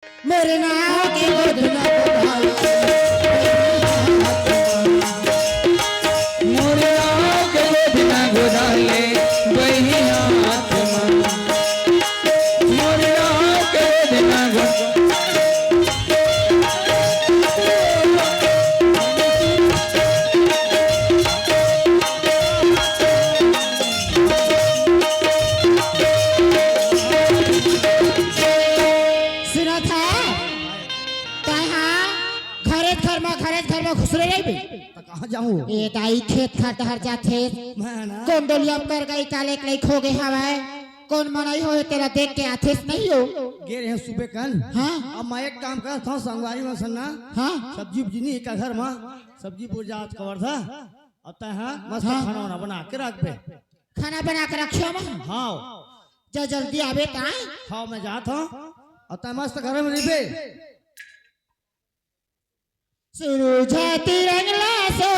मेरे नाम की गोदना मोरे नाम के गोदना गोदाले वही आत्मा मोरे नाम के गोदना सुना था घरे घर में घुसरे नहीं भी कहाँ जाऊँ ये दाई खेत खाट हर जाते मैं ना कौन डोलिया कर गई काले कई खो गए हवा कौन मनाई हो तेरा देख के आथे नहीं हो गे रहे सुबह कल हाँ अब मैं एक काम कर था संगवारी में सन्ना हाँ सब्जी उब्जी नहीं का घर में सब्जी बुर्जात कवर था अब तय हाँ मस्त हाँ। खाना वाना बना के रख पे खाना बना के रखियो मैं हाँ जा जल्दी आवे ता हाँ मैं जात हूँ अब तय मस्त घर में रही सूरज तिरंगला सो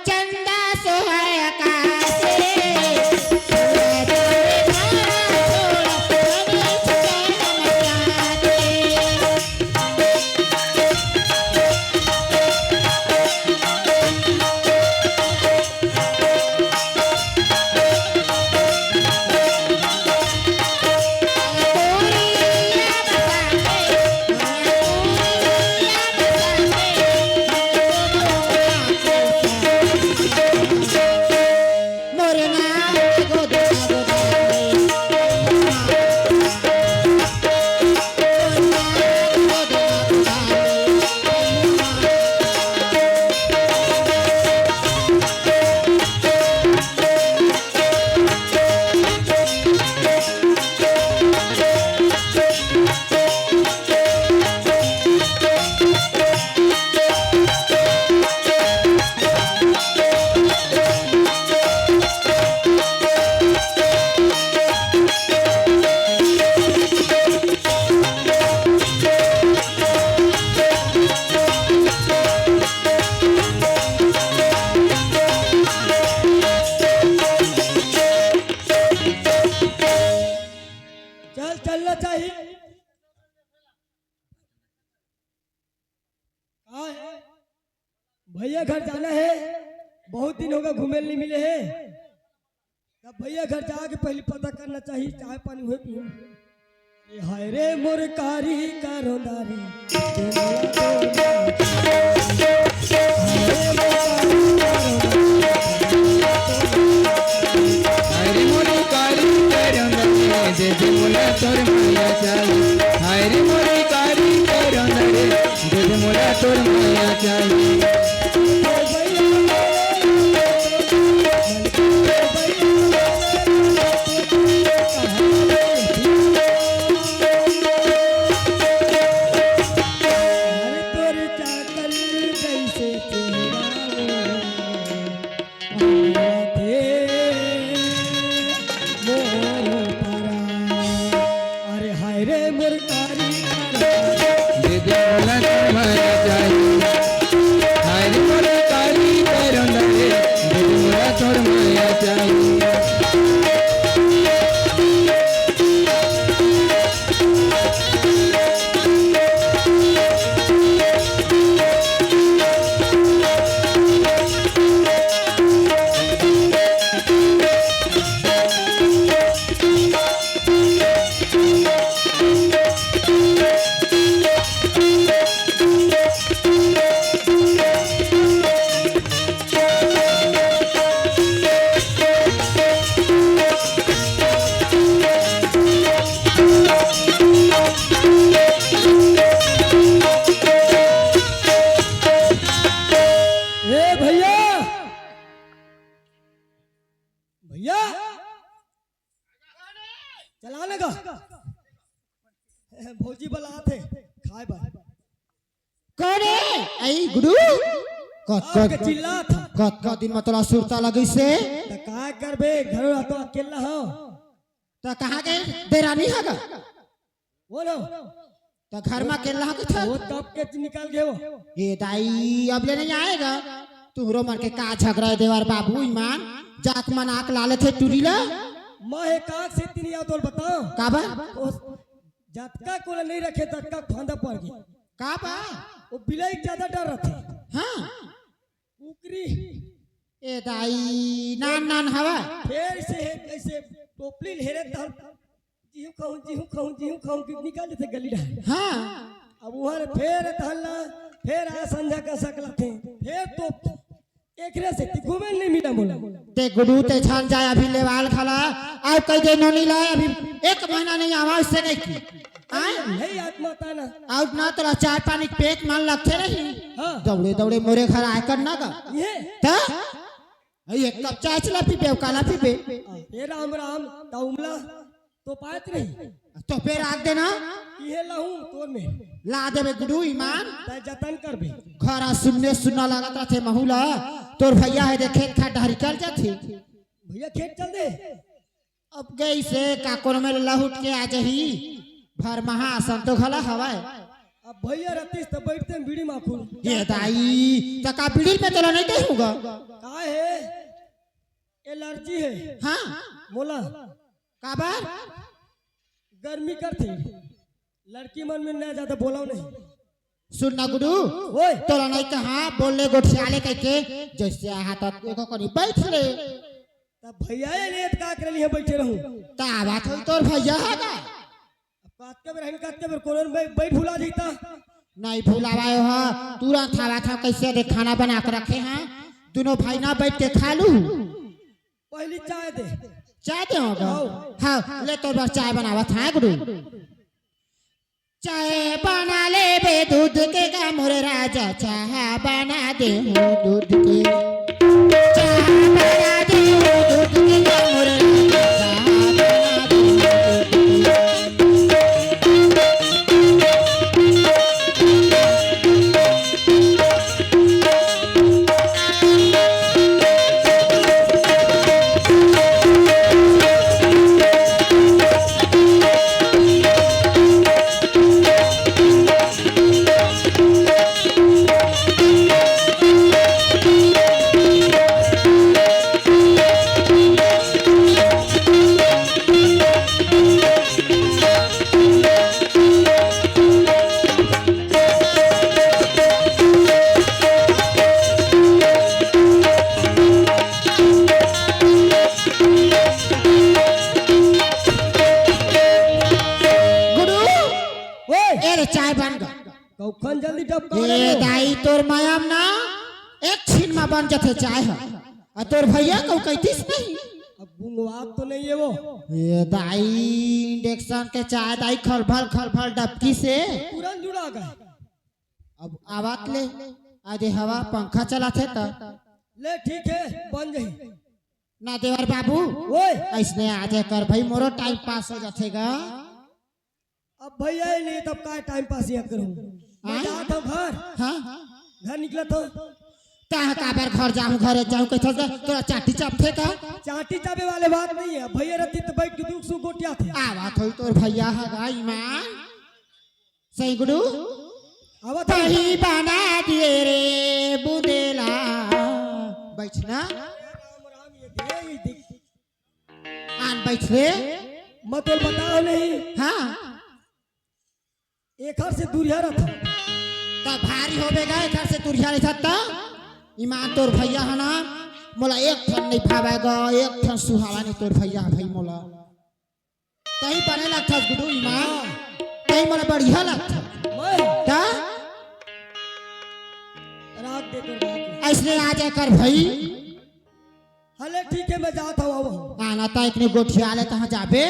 चंदा सो है आकाशे चलना चाहिए भैया घर जाना है बहुत दिन होगा घूमे नहीं मिले हैं तब भैया घर जाके पहले पता करना चाहिए चाय पानी हुए पियो हाय रे मोर कारी कारोदारी हरी मोरी कारी करंदरे दे दे मोला तोर माया चाहिए हरी मोरी कारी करंदरे दे दे मोला तोर माया चाहिए दे दे मोला तोर माया चाहिए हरी मोरी कारी करंदरे दे दे मोला तोर माया चाहिए भैया भैया चलाने का भौजी बला थे खाए बा कौन है आई गुरु आपके चिल्ला था कत दिन में तोला सुरता लगी से तो का करबे घर तो अकेला हो तो कहाँ गए देरानी है बोलो तो घर में अकेला है था वो तब के निकाल गए वो ये दाई अब ले नहीं आएगा तुहरो मर के का झगड़ा देवर बाबू ईमान जाक मनाक लाले थे टूरीला मैं काक से तीन या तोल बताओ काबा जतका को नहीं रखे ततका फांदा पड़ गई। का बा वो बिलाई ज्यादा डर रखे हाँ कुकरी ए दाई नान नान हवा फिर से है कैसे टोपली हेरे तब जीहू खाऊं कि निकाल देते गली रहे। हाँ अब वहाँ फिर तहलना फिर आ संध्या का सकला थे फिर तो एकरे से घूमे नहीं मिला बोला ते गुडू ते छान जाए अभी लेवाल खाला अब कई दिन नहीं लाए अभी 1 महीना नहीं आवाज से नहीं की आए नहीं आत्मा ताना आउट ना तेरा चाय पानी पेट मान लगते रही हाँ दौड़े दौड़े मोरे घर आए करना का ये ता एक कप चाय चला पीबे काला पीबे ये राम राम ताउमला तो पात नहीं तो फिर आग देना ये लाऊं तोर में ला देवे गुडू ईमान तय जतन करबे घर सुनने सुनना लगता थे महूला तोर भैया है देखे खेत ढहरी कर जाती भैया खेत चल दे अब गई से काकोर में लहुट के आ जही भर महा संतो खला हवाए अब भैया रतीस तो बैठते हैं बीड़ी माखूल ये दाई तका बीड़ी में चला नहीं दे होगा का है एलर्जी है हाँ मोला काबर गर्मी करती लड़की मन में नहीं ज्यादा बोला नहीं सुनना गुडू ओए तोला नहीं तो हाँ बोलने गोठियाले कह के जैसे हाथ एको कनी बैठ ले तब भैया ने का कर लिए बैठे रहूं ता बात हो तोर भैया है का काट के रहन काट के कोन बैठ भुला जीता नहीं भूलावाए हो तुरंत हवा था कैसे रे खाना बना के रखे हैं दोनों भाई ना बैठ के खा लू पहली चाय दे चाय दे होगा हाँ ले तो बस चाय बनावा था गुरु चाय बना ले बे दूध के का मोरे राजा चाय बना दे हो दूध के चाय बना दे हो दूध के का मोरे राजा चाय बना दे हो दूध चाय बन गया कौखन जल्दी डब ये दाई तोर मायाम ना एक छीन में बन जाते चाय है और तोर भैया को कहतीस नहीं अब गुंगवात तो नहीं है वो ये दाई इंडक्शन के चाय दाई खलभल डबकी से तुरंत जुड़ा गए अब आवाज ले आधे हवा पंखा चलाते तो ले ठीक है बन जाही ना देवर बाबू ओए ऐसने आजे कर भाई मोरो टाइम पास हो जातेगा अब भैया ही नहीं तब का टाइम पास यहाँ करूँ मैं जाता हूँ घर हाँ घर निकला तो कहाँ काबर घर जाऊँ घर जाऊँ कैसे तोरा चाटी चापते का चाटी चाबे वाले बात नहीं है भैया रहती तो बैठ के दुख सुख गोटिया थे आवाज हो तोर भैया है ईमान सही गुरु अब दही बना दिए रे बुदेला बैठना आन बैठ रे मत बोल बताओ नहीं हाँ एक हर से दूरिया रहा तो भारी होबेगा एक से तुरिया नहीं था ईमान तोर भैया है ना मोला एक ठन नहीं भावेगा एक ठन सुहावा नहीं तोर भैया भाई मोला तही बने लगता गुरु ईमान तही मोला बढ़िया लगता मैं क्या रात दे कर ऐसने आ जाए कर भाई हले ठीक है मैं जाता हूँ अब आना ता इतने गोठिया ले तहाँ जाबे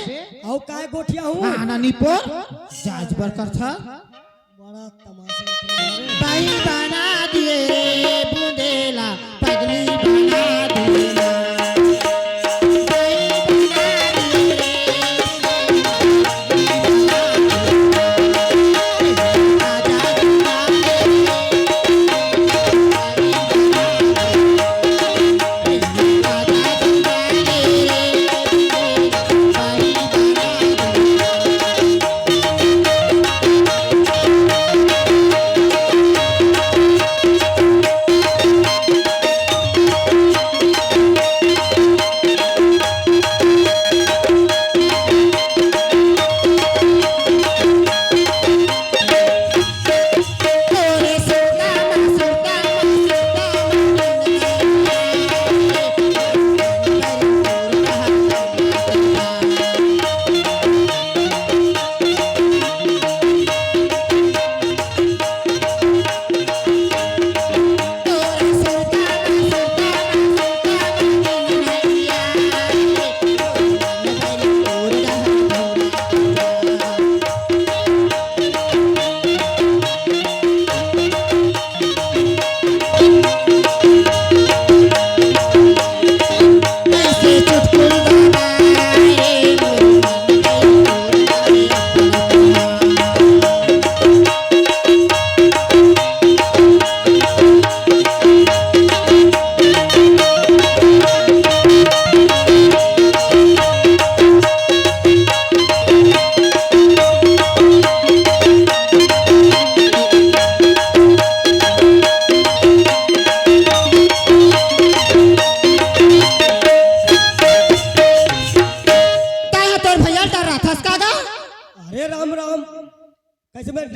आओ काय गोठिया हूँ आना निपोर जाज बरकर था बड़ा तमाशा दिख रहा है। दही बना दिए रे बुंदेला पगली बना दिए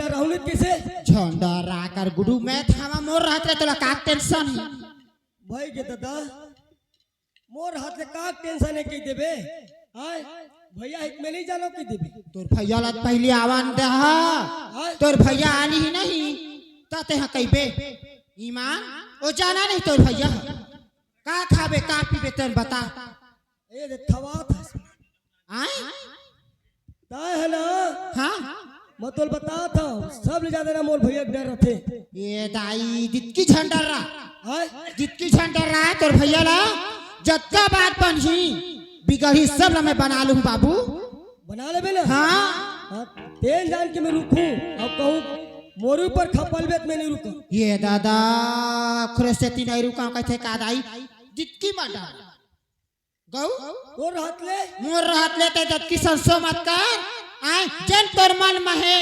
झंडा राहुल कैसे झंडा राकर गुडू मैं थामा मोर रहत रे तोला का टेंशन है भाई के दादा मोर हाथ ले का टेंशन है के देबे हाय भैया एक में नहीं जानो की देबे तोर भैया ला पहले आवान दे तोर भैया आली ही नहीं ताते हा कइबे ईमान ओ जाना नहीं तोर भैया का खाबे का पीबे तन बता ए रे थवा था आए ता है ना हां मतल बता था सब ले जाते ना मोर भैया डर रहे ये दाई दितकी झंडा रा हाय दितकी झंडा रा तोर भैया ला जत्ता बात बनही बिगड़ी सब ला मैं बना लूं बाबू बना ले बेले हां तेल जान के मैं रुकूं अब कहूं मोरू पर खपल बेत में नहीं रुका ये दादा खुरसेती नहीं रुका कैसे का दाई दितकी मडा गौ और हाथ ले मोर हाथ लेते जब की संसो मत कर आए जन तोर मन में है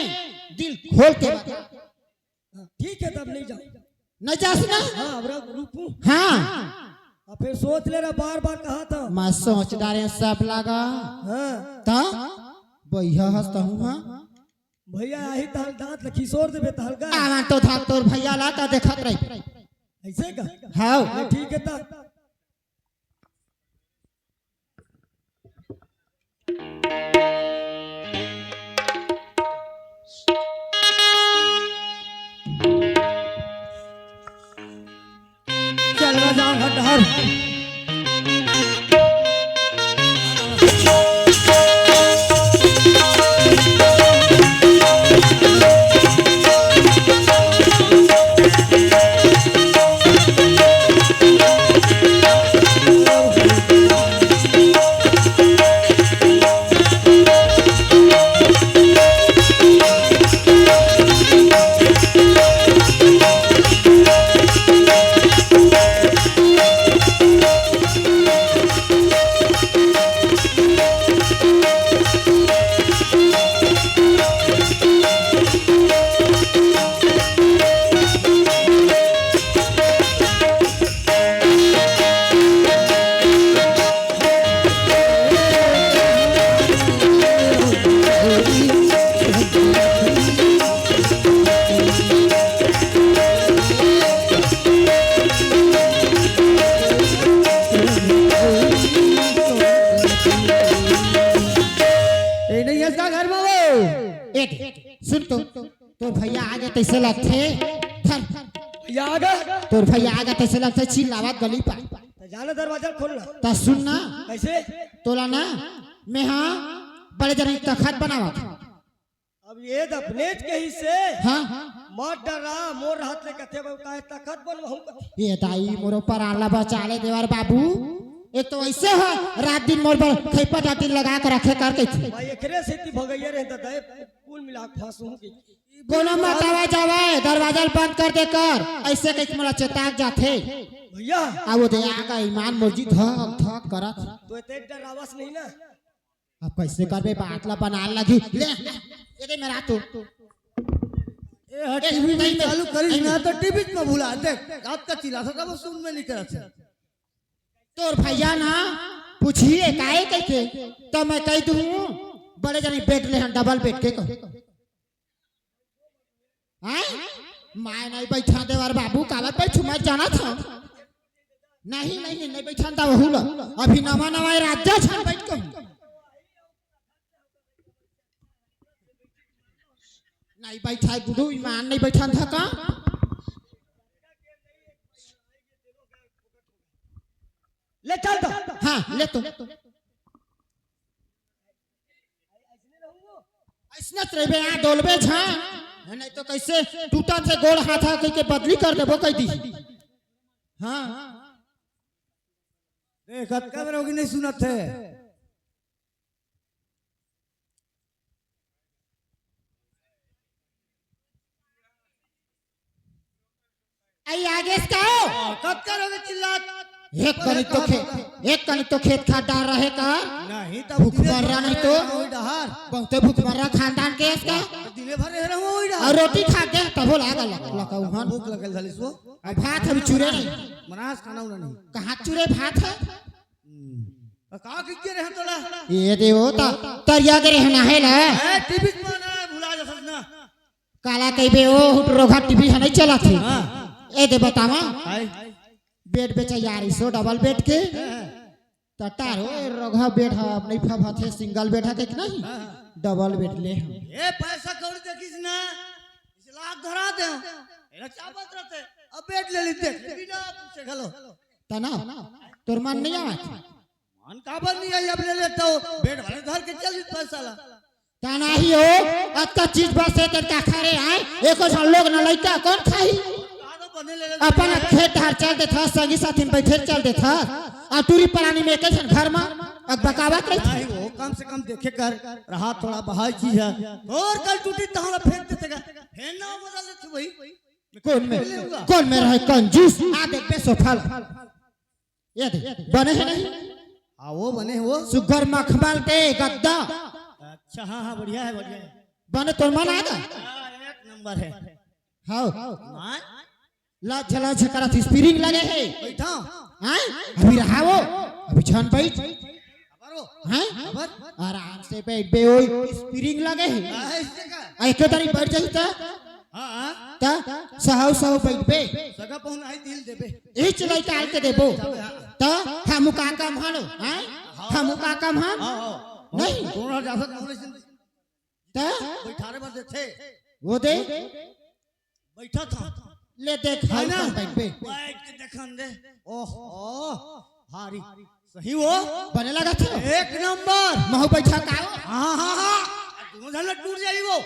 दिल खोल के बता ठीक है तब नहीं जाओ न जास ना हाँ अब रुकूं हाँ अब फिर सोच ले रहा बार बार कहा था मैं सोच डारे सब लगा हाँ ता भैया हंसता हूँ हाँ भैया आई ताल दांत लखी सोर दे बेताल का आवां तो था तोर भैया ला ता देखत रही ऐसे का हाँ ठीक है ता चलवा जाओ हटहर सुन तो भैया आगे तैसे लगते भैया आ गए तोर भैया आगे तैसे लगते चिल्लावत गली पा जाना दरवाजा खोलना ता सुन ना कैसे तोला ना मैं हाँ बड़े जन तखत बनावा अब ये दफनेज के हिस्से हाँ मत डरा मोर हाथ ले कथे का तखत बनवाऊंगा ये दाई मोरो पर आला बचाले देवर बाबू एक तो ऐसे है रात दिन मोर पर खैपा डाटी लगा कर रखे कर के थी भाई एकरे सेती भगैया रहता दे कुल मिला के फांसू की कोनो मत आवा जावे दरवाजा बंद कर दे कर ऐसे कहीं मोला चेताक जाथे भैया अब दे आगा ईमान मुर्जी धक धक करत तो इतने डरावस नहीं ना अब कैसे करबे बात ला बना लगी ले ये दे मेरा तो ए टीवी नहीं चालू करिस ना तो टीवी में भुला दे आपका चिल्ला था वो सुन में नहीं करत तोर भैया ना पूछिए काहे के तो मैं कह दूं बड़े जनी बेड ले डबल बेड के कह हैं मैं नहीं बैठा देवर बाबू काला बैठू मैं जाना था नहीं नहीं नहीं बैठा था बहुला अभी नवा नवा राज्य छन बैठ के नहीं बैठा गुडू ईमान नहीं बैठा था का ले चल तो हाँ ले तो ऐसने त्रेबे आ डोलबे छा नहीं तो कैसे टूटा से गोड़ हाथा कह के बदली कर देबो कह दी हाँ देखत का मेरे नहीं सुनत है आई आगे इसका कब करोगे चिल्लात एक कनी तो खेत खाद डाल रहे का नहीं भूख मर रहा नहीं तो डहार बहुत भूख मर रहा खानदान के इसका दिने भर रह रहा ओई डहार और रोटी खा के तबो लागा लगा उहन भूख लगल झाली सो और भात अभी चूरे नहीं मनास खाना उना नहीं कहाँ चूरे भात है का कीजिए रहे तोला ये देवो ता तरिया के रहना है ना ए टीवी में ना भुला जा सकना काला कहिबे ओ रोगा टीवी है नहीं चला थे हाँ ए दे बतावा हाय बेड बेचा यार सो डबल बेड के तटारो रोगा बेड है अब नहीं फबा थे सिंगल बेड है कि नहीं डबल बेड ले हम ए पैसा कौड़ी देखिस ना इस लाख धरा दे एरा चाबत रहते अब बेड ले लेते बिना पूछे खलो तना तोर मन नहीं आवा मन काबर नहीं आई अब ले लेता हो बेड वाले धर के चल पैसा ला तना ही हो अत्ता चीज बस है तेरे का खरे आए एको झन लोग न लइका कौन खाई कादो बने ले अपन खेत हर चलते था संगी साथी में बैठे चलते था आ टूरी परानी में कैसन घर में अब बकावत रही नहीं वो कम से कम देखे कर रहा थोड़ा बहाई चीज है और कल टूटी तो हमरा फेंक देते का फेंक ना बदल लेते भाई कौन में रहे कंजूस आ देख पे सोफल ये देख बने है नहीं हाँ वो बने वो सुगर मखमल के गद्दा अच्छा हाँ हाँ बढ़िया है बढ़िया है बने तोर मन आएगा एक नंबर है हां हाँ ला चला झकरा थी स्प्रिंग लगे है बैठा हैं अभी रहा वो अभी छन बैठ करो हैं खबर आराम से बैठ बे ओए स्प्रिंग लगे है ऐसे का आ एक तारी बैठ जाई त हाँ ता सहौ सहौ बैठ बे सगा पहुन आई दिल देबे ई चलाई काल के देबो त हमु का काम हानो हैं हमु का काम हान हाँ हाँ नहीं दोनों जासा कमरे से त बैठारे बस थे वो दे बैठा था ले देख हाल ना? बैठ बे बैठ के देखन दे ओहो हारी सही वो बने लगा था एक नंबर महु बैठा का हाँ हाँ हाँ दोनों झलक टूट जाई वो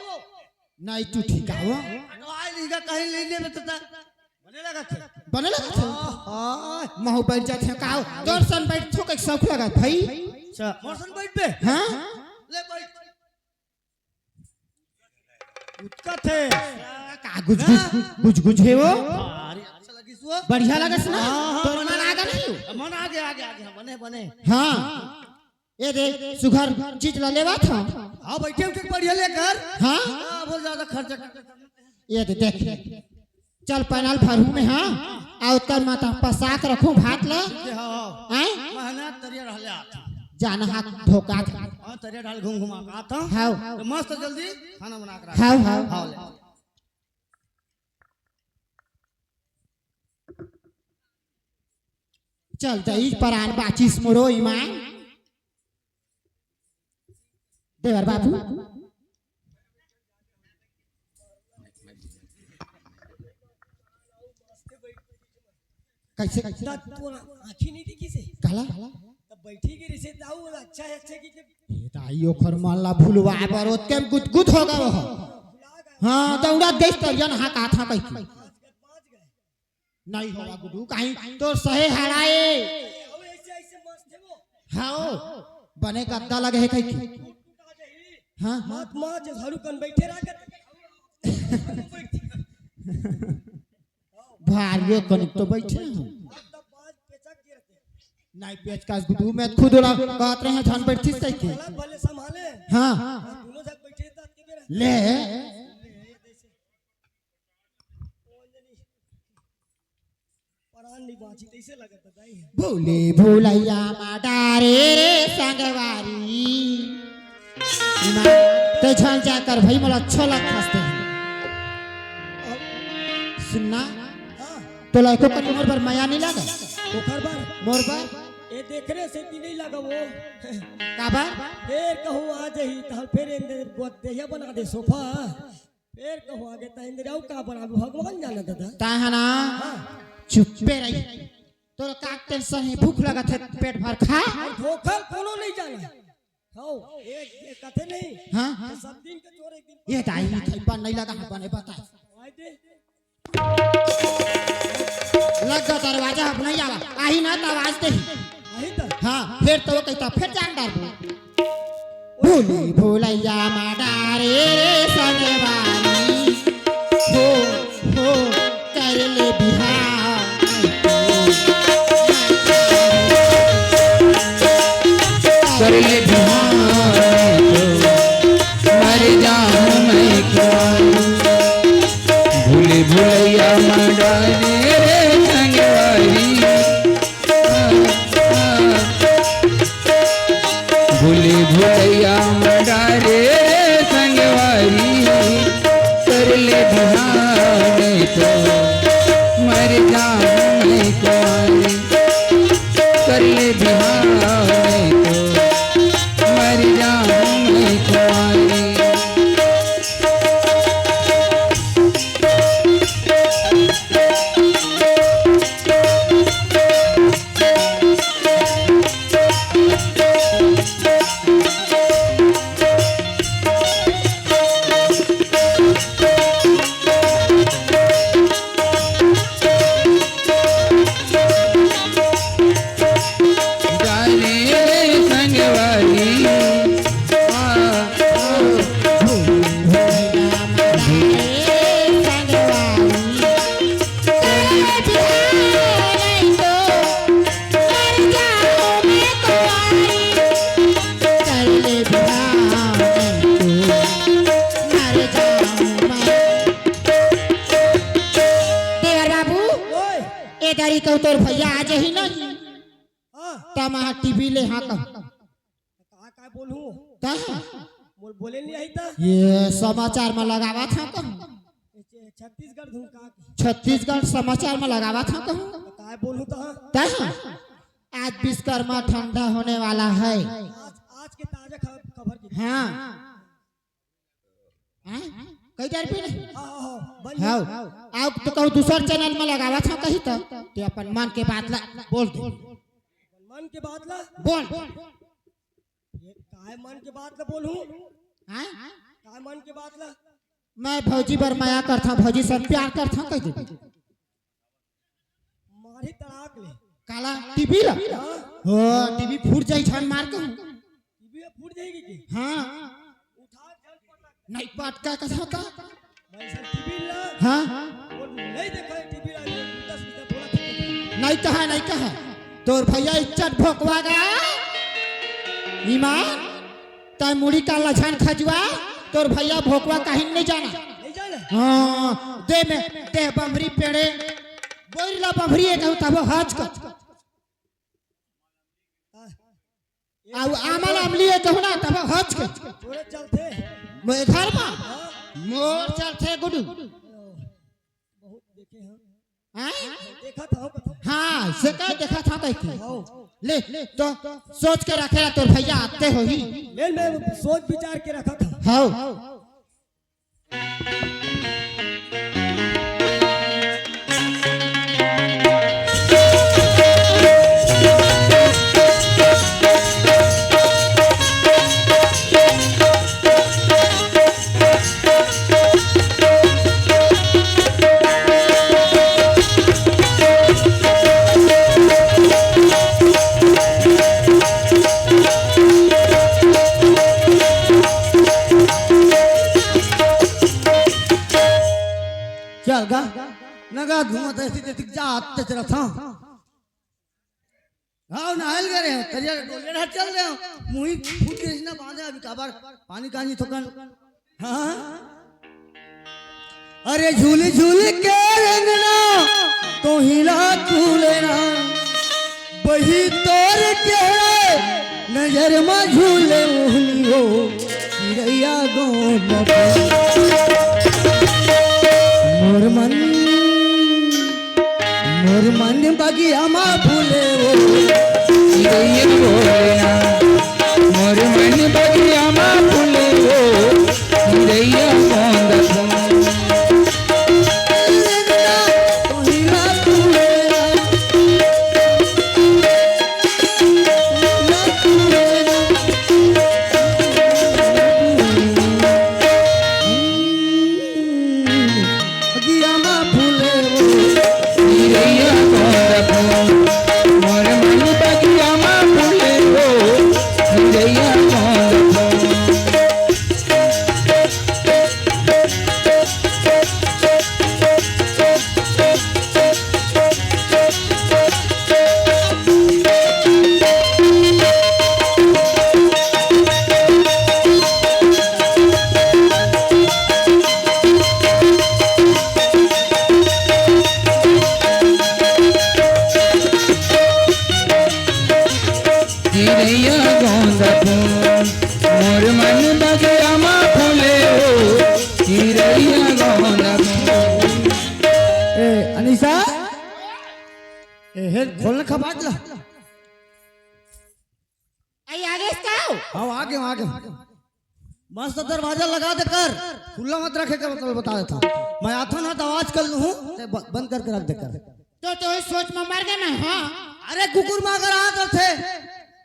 नहीं तू ठीक आओ तो आई लीगा कहीं लेने में तता बने लगा थे बने लगा था हाँ महु बैठ जाते काओ दर्शन बैठ थोक एक शौक लगा भाई अच्छा मौसम बैठ पे हां ले बैठ उसका थे का गुज गुज गुज है वो अरे अच्छा लगी सो बढ़िया लगा ना हाँ, हाँ, तो बने मन आगा नहीं मन आगे आगे आगे हाँ, बने बने हां ये दे सुघर चीज ला लेवा था हाँ बैठे उठे बढ़िया लेकर हां हाँ बहुत ज्यादा खर्चा करते ये दे देख चल पैनल भरू में हां आ उत्तर माता पसाक रखूं भात ला हाँ हैं मेहनत तरिया रहले आता जाना हाथ धोका था हाँ तरिया ढाल घूम घुमा के आता हां तो मस्त जल्दी खाना बना के हां हां हाँ ले चल दई परान बाचिस मोरो ईमान देवर बाबू कैसे ता तोरा आँखी नहीं दिखी से काला तब बैठी के रिसे जाऊ अच्छा है अच्छा की ये ताई ओखर मानला भूलवा पर ओते गुदगुद हो गए हो हां दौड़ा देख तरियन हां का था कहि नहीं होगा गुडू कहीं तो सहे हराए अब ऐसे ऐसे मस्त है वो हां बने गद्दा लगे है कहि हां मात मां जे झाड़ू कन बैठे रह कर भारियो कनिक तो बैठे हैं तब बाज पेचक गिरते नहीं पेच का गुडू में खुद उड़ा कहत रहे हैं धन बैठी सही के भले भले संभाले हां दोनों जग बैठे ता के बेरा ले परान नहीं बाची कैसे लगत बताई भूले भूलैया माडारे रे संगवारी तो झन जाकर भाई मला अच्छा लग हंसते हैं सुनना हां तो लाइको का मोर पर माया नहीं लगा पोखर बार मोर पर ए देखने से ती नहीं लगा वो काबा फिर कहूँ आ जाही तो फिर इंदर देहिया बना दे सोफा फिर कहूँ आगे तो इंदर आऊ का बना भगवान जाने दादा ताहना चुप्पे रही तो काटते सही भूख लगा थे पेट भर खा धोखा कोनो नहीं जाना हां एक कथे नहीं हां सब दिन के चोर एक दिन ये दाई थैपा नहीं लगा बने बता आए दे लगा दरवाजा अब नहीं आवा आही ना तो आवाज दे आई तो हां फिर तो कहता फिर जान डाल भूली भूलैया माडारे रे संगवारी हो कर ले बिहार कर ले बिहार तो मर जाऊं मैं क्या भूले भूलैया मंडारे रे संगवारी भूले भूलैया मंडारे रे संगवारी कर ले बिहार नहीं तो मर जाऊं मैं कुंवारी, कर ले बिहार नहीं तो मर जाऊं मैं कुंवारी। कहू तोर भैया आज ही नहीं हाँ तमा टीवी ले हाँ कह कहा का बोलूं ता बोले नहीं आई था ये समाचार में लगावा था कह छत्तीसगढ़ धूम का छत्तीसगढ़ समाचार में लगावा था कह का बोलूं ता आज विश्वकर्मा ठंडा होने वाला है। आज के ताजा खबर की हाँ कई देर पे नहीं हाँ हाँ आओ तो कहूँ दूसर चैनल में लगावा था कही तो ते अपन मन के बात ला बोल दे मन के बात ला बोल ये काहे मन के बात ला बोलूं हाँ काहे मन के बात ला मैं भौजी बर माया करता भौजी से प्यार करता कह दे मारी तड़ाक ले काला टीवी ला हो टीवी फूट जाई छन मार के टीवी फूट जाएगी की हाँ उठा चल पटक नहीं पटका कथा का मैं सब टीवी ला हाँ और नहीं देखा टीवी ला 10 मिनट थोड़ा नहीं कहा तोर भैया इज्जत भोकवागा ईमान तय मुड़ी का लछन खजवा तोर भैया भोकवा कहीं नहीं जाना नहीं जाना हाँ दे में ते बमरी पेड़े बोइला बमरी एक तब हज कर आउ आमल अमली कहू ना तब हज कर थोड़े चलते मैं घर में मोर चलते गुडू बहुत देखे हैं हैं देखा था हाँ से का देखा था कहती ले तो सोच के रखेला तोर भैया आते हो ही मैं सोच विचार के रखा था हाँ चल गा नगा घूमत ऐसी जैसे जा आते चला था हाँ नहल गए हैं करिया डोले रहा चल रहे हो मुही फूट के इसने बांधे अभी काबर पानी कानी थोकन हाँ अरे झूल झूल के रंगना तो हिला झूलना वही तोर चेहरे नजर में झूले मोहनी हो चिड़ैया गोन मोर मन बगिया मा भूले वो चिड़ैया बोलेना मोर मन बगिया मा फूले हो चिड़ैया गोंद मोर मन बगिया मा फूले हो भेद खोलने का बात ला। आई आगे इसका आओ आगे आगे मस्त दरवाजा लगा दे कर, खुला मत रखे कर, मतलब बता देता मैं आता ना तो आवाज कर लूं बंद करके रख दे कर। तो इस सोच में मर गए ना। हाँ अरे कुकुर में अगर आते थे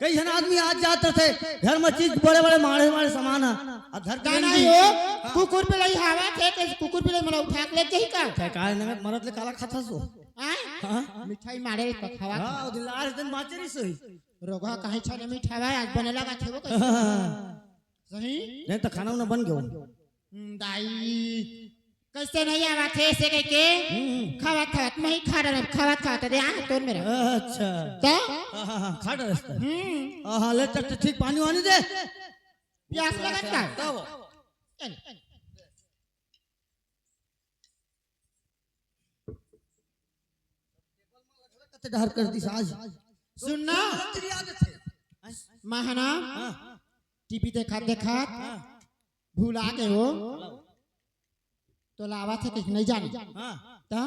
कई जन आदमी आज जाते थे घर में चीज बड़े बड़े मारे मारे सामान है घर का गाना नहीं हो कुकुर पे लई हवा थे कि कुकुर पे लई मला उठा के लेके ही का काय न मरत ले काला खाता सो हां मिठाई मारे रे खावा हां दिलार दिन माचरी सही रोगा काहे छने मिठावा आज बने लगा थे वो कैसे सही नहीं तो खाना ना बन गयो दाई कैसे नहीं आवा थे ऐसे कह के खावा खात मैं ही खा रहा खावा खाता दे आ तोन मेरा अच्छा तो हां खा रहा हां ले चट ठीक पानी वानी दे प्यास लगत का तब कते डर कर दी आज सुनना तेरी आदत है महाना टीवी देखा भूला गए हो तो लावा थे कि नहीं जाने ता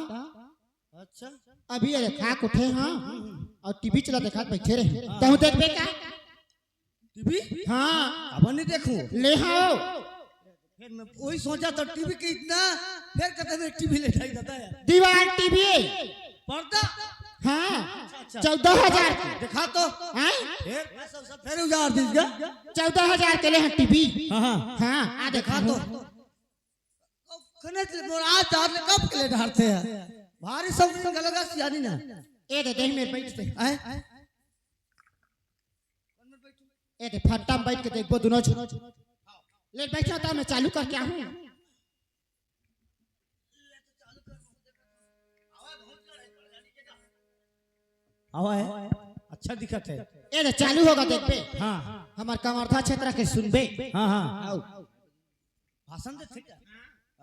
अच्छा अभी अरे खाक उठे हाँ और टीवी चला देखा बैठे रहे तहु देख बे का टीवी हाँ अब नहीं देखूं ले आओ फिर मैं वही सोचा तो टीवी के इतना फिर कहते मैं टीवी ले जाई जाता है दीवार टीवी पर्दा हाँ 14,000 दिखा तो हाँ फिर उजार दीजिएगा 14,000 के लिए हाँ टीवी हाँ हाँ आ दिखा तो कने आज डाल कब के लिए डालते हैं भारी सब गलगा सियानी ना ए दे देख मेरे बैठ से हैं ए दे फट्टा में बैठ के देखो दोनों ले बैठा था मैं चालू करके आऊं हवा है अच्छा दिखत है ए दे चालू होगा देख बे हाँ हमार कमरथा क्षेत्र के सुनबे हाँ हाँ भाषण दे ठीक है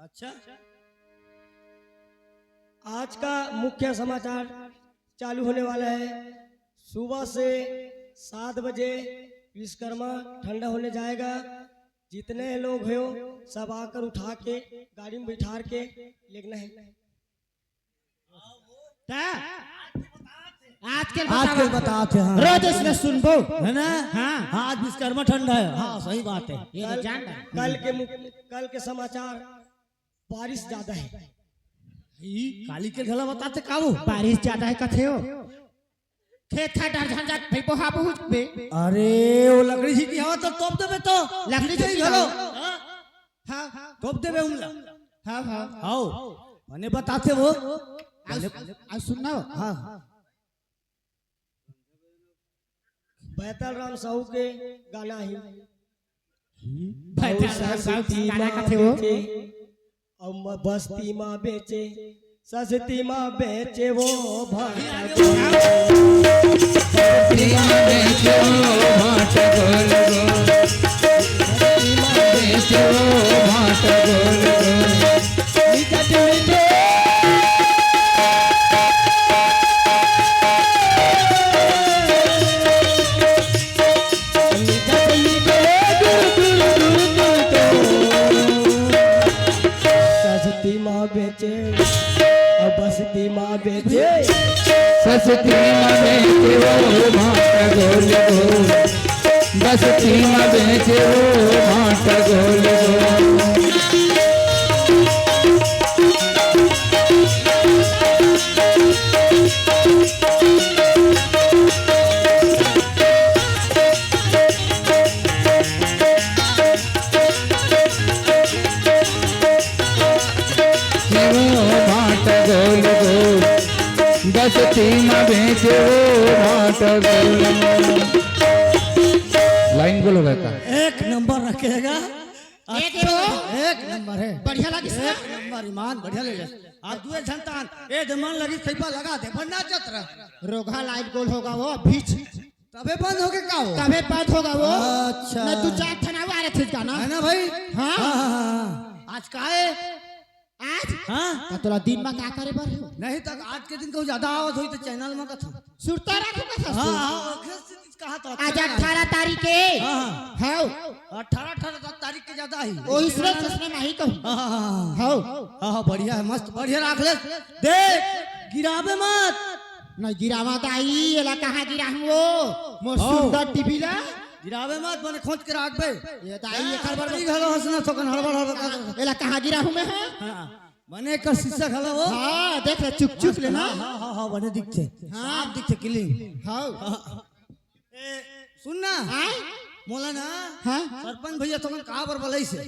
अच्छा आज का मुख्य समाचार चालू होने वाला है। सुबह से 7 बजे विश्वकर्मा ठंडा होने जाएगा। जितने लोग हो सब आकर उठा के गाड़ी में बिठा के लेना है। आजकल बताते हैं रोज इसमें सुनबो है ना हाँ हाँ आज विश्वकर्मा ठंडा है हाँ सही बात है ये तो जान कल के समाचार बारिश ज्यादा है। काली के गला बताते काबू बारिश ज्यादा है कथे हो खेत खा डर झंझट भाई बोहा बहुत बे अरे वो लकड़ी छी की हवा तो तोप देबे तो लकड़ी छी छी हेलो हां तोप देबे हमला हां हां आओ मने बताते वो आज सुनना हाँ बैतल राम साहू के गाना ही भाई गाना कथे हो और बस्ती माँ बेचे सस्ती माँ बेचे वो भाट सस्ती माँ बेचे और बस्ती माँ बेचे सस्ती में बेचे वो भाट गोल गोल बस्ती में बेचे वो भाट गोल गोल बस्ती में बेचे वो भाट गोल लाइन बोलो बेटा एक नंबर रखेगा एक हो एक नंबर है बढ़िया लगी एक नंबर ईमान बढ़िया ले आज दुए झंतान ए जमान लगी सैपा लगा दे वरना चत रह रोगा लाइट गोल होगा वो बीच तबे बंद हो के का हो तबे बात होगा वो अच्छा। न 2-4 थना आ रहे थे गाना है ना भाई हाँ। हाँ। आज का है आज हाँ तो तोला दिन में का करे बर हो नहीं तक आज के दिन को ज्यादा आवत हुई तो चैनल में कथा सुरता रखो का हाँ ससुर हाँ कहा तो आज 18 तारीख के हाँ। हाउ 18 तारीख के ज्यादा ही ओ इसने किसने नहीं कहूं हाँ हाँ हाउ हाँ बढ़िया है मस्त बढ़िया रख ले देख गिराबे मत नहीं गिरावा दाई एला कहाँ गिराहूं वो मोर सुंदर टीवी ला गिरावे मत बने खोज के राख बे ये दाई एकर बर बड़ी घलो हंसना थोकन हड़बड़ हड़बड़ एला कहाँ गिराहूं मैं है हां बने का शीशा घलो वो हाँ देख ले चुप चुप लेना हां बने दिखते हां दिखते किलिंग हाँ ए सुन ना हाँ मोला ना हाँ सरपंच भैया थोकन कहां पर बलई से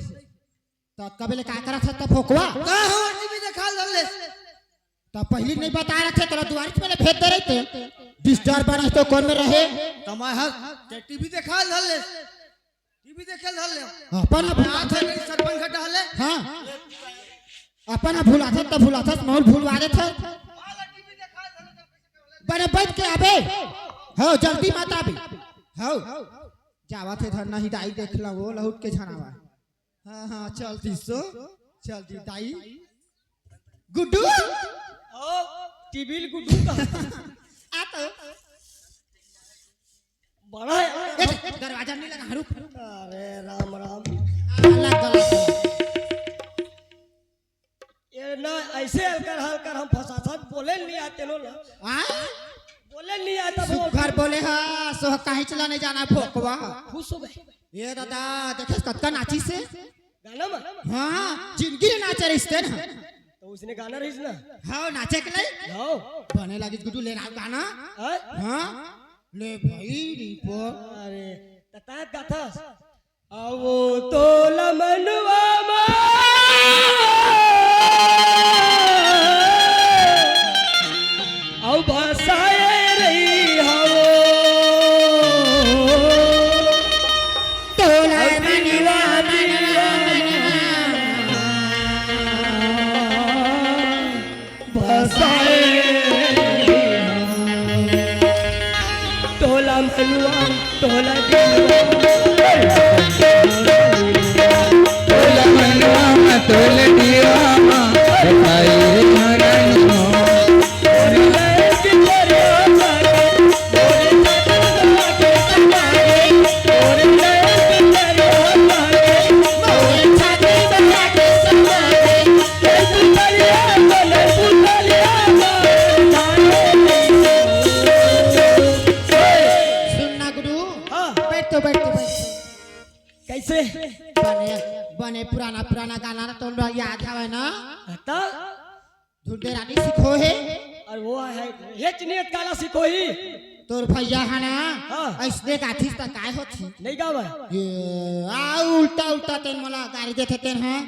तो कबे ले का करा था तब फोकवा का हो टीवी देखा ले तब पहले नहीं बता रहे थे तोरा द्वार पे ले भेज दे रहे थे डिस्टर्ब बना तो कौन में रहे तमाय हर टीवी देखा ले टीवी देखे ले अपन भुला बात है सरपंच घटा ले हाँ अपन भुला था मोल भूलवा दे थे बड़े बैठ के आबे हो जल्दी मत आबे हो जावा थे धर नहीं दाई देख ला वो लहुट के झनावा हाँ हाँ चलती सो चलती दाई गुड्डू ओ टीवी गुड्डू का आता बड़ा है। दरवाजा नहीं लगा रुक अरे राम राम ये ना ऐसे हलकर हलकर हम फसासा बोले नहीं आते नो ना बोले नहीं आता वो घर बोले हाँ सो कहीं चला नहीं जाना फोकवा खुश हो गए ये दादा देखे कत्का नाची से गाना में हाँ जिंदगी नाचे रिश्ते ना तो उसने गाना रही ना हाँ नाचे के नहीं जाओ बने लगी गुड्डू ले रहा गाना हाँ? हाँ ले भाई रिपो अरे तता गाथा आवो तो लमनवा आओ भाषाए रही हो तोला मनवा मनवा भाषाए तोला मनुआ तोला तोला मनवा तोल दिया बताई रे महारानी हो सुनना गुड्डू बैठ तो कैसे बने बने पुराना गाना तो याद है ना आता ढूंढे रानी सिखो है और वो है हेच नियत काला सीखो ही तोर भैया है ना हाँ। ऐसने गाठी तक काय होती नहीं गावा ये आ उल्टा उल्टा तेन मला गाड़ी देते तेन हैं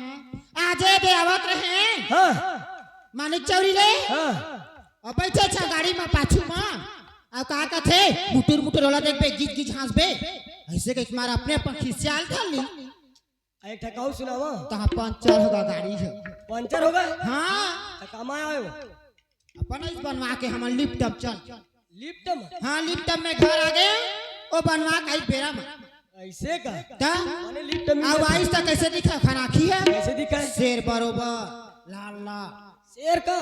आजे दे आवत रहे हाँ मानिक चौरी ले हाँ अब बैठे छा गाड़ी में पाछू में अब का कथे मुटुर मुटुर होला देख बे गिज गिज हंस बे ऐसे के मार अपने अपन खिसियाल कर ली एक ठकाऊ सुनावा तहां पंचर होगा गाड़ी है पंचर होगा हाँ तो कमा आयो अपन इस बनवा के हम लिपटप चल लिप्टम हाँ लिपटप में घर आ गए वो बनवा का बेरा में ऐसे का ता मैंने लिप्टम अब आइस तक कैसे दिखा खाना खी है कैसे दिखा है शेर बरोबर लाल लाल शेर का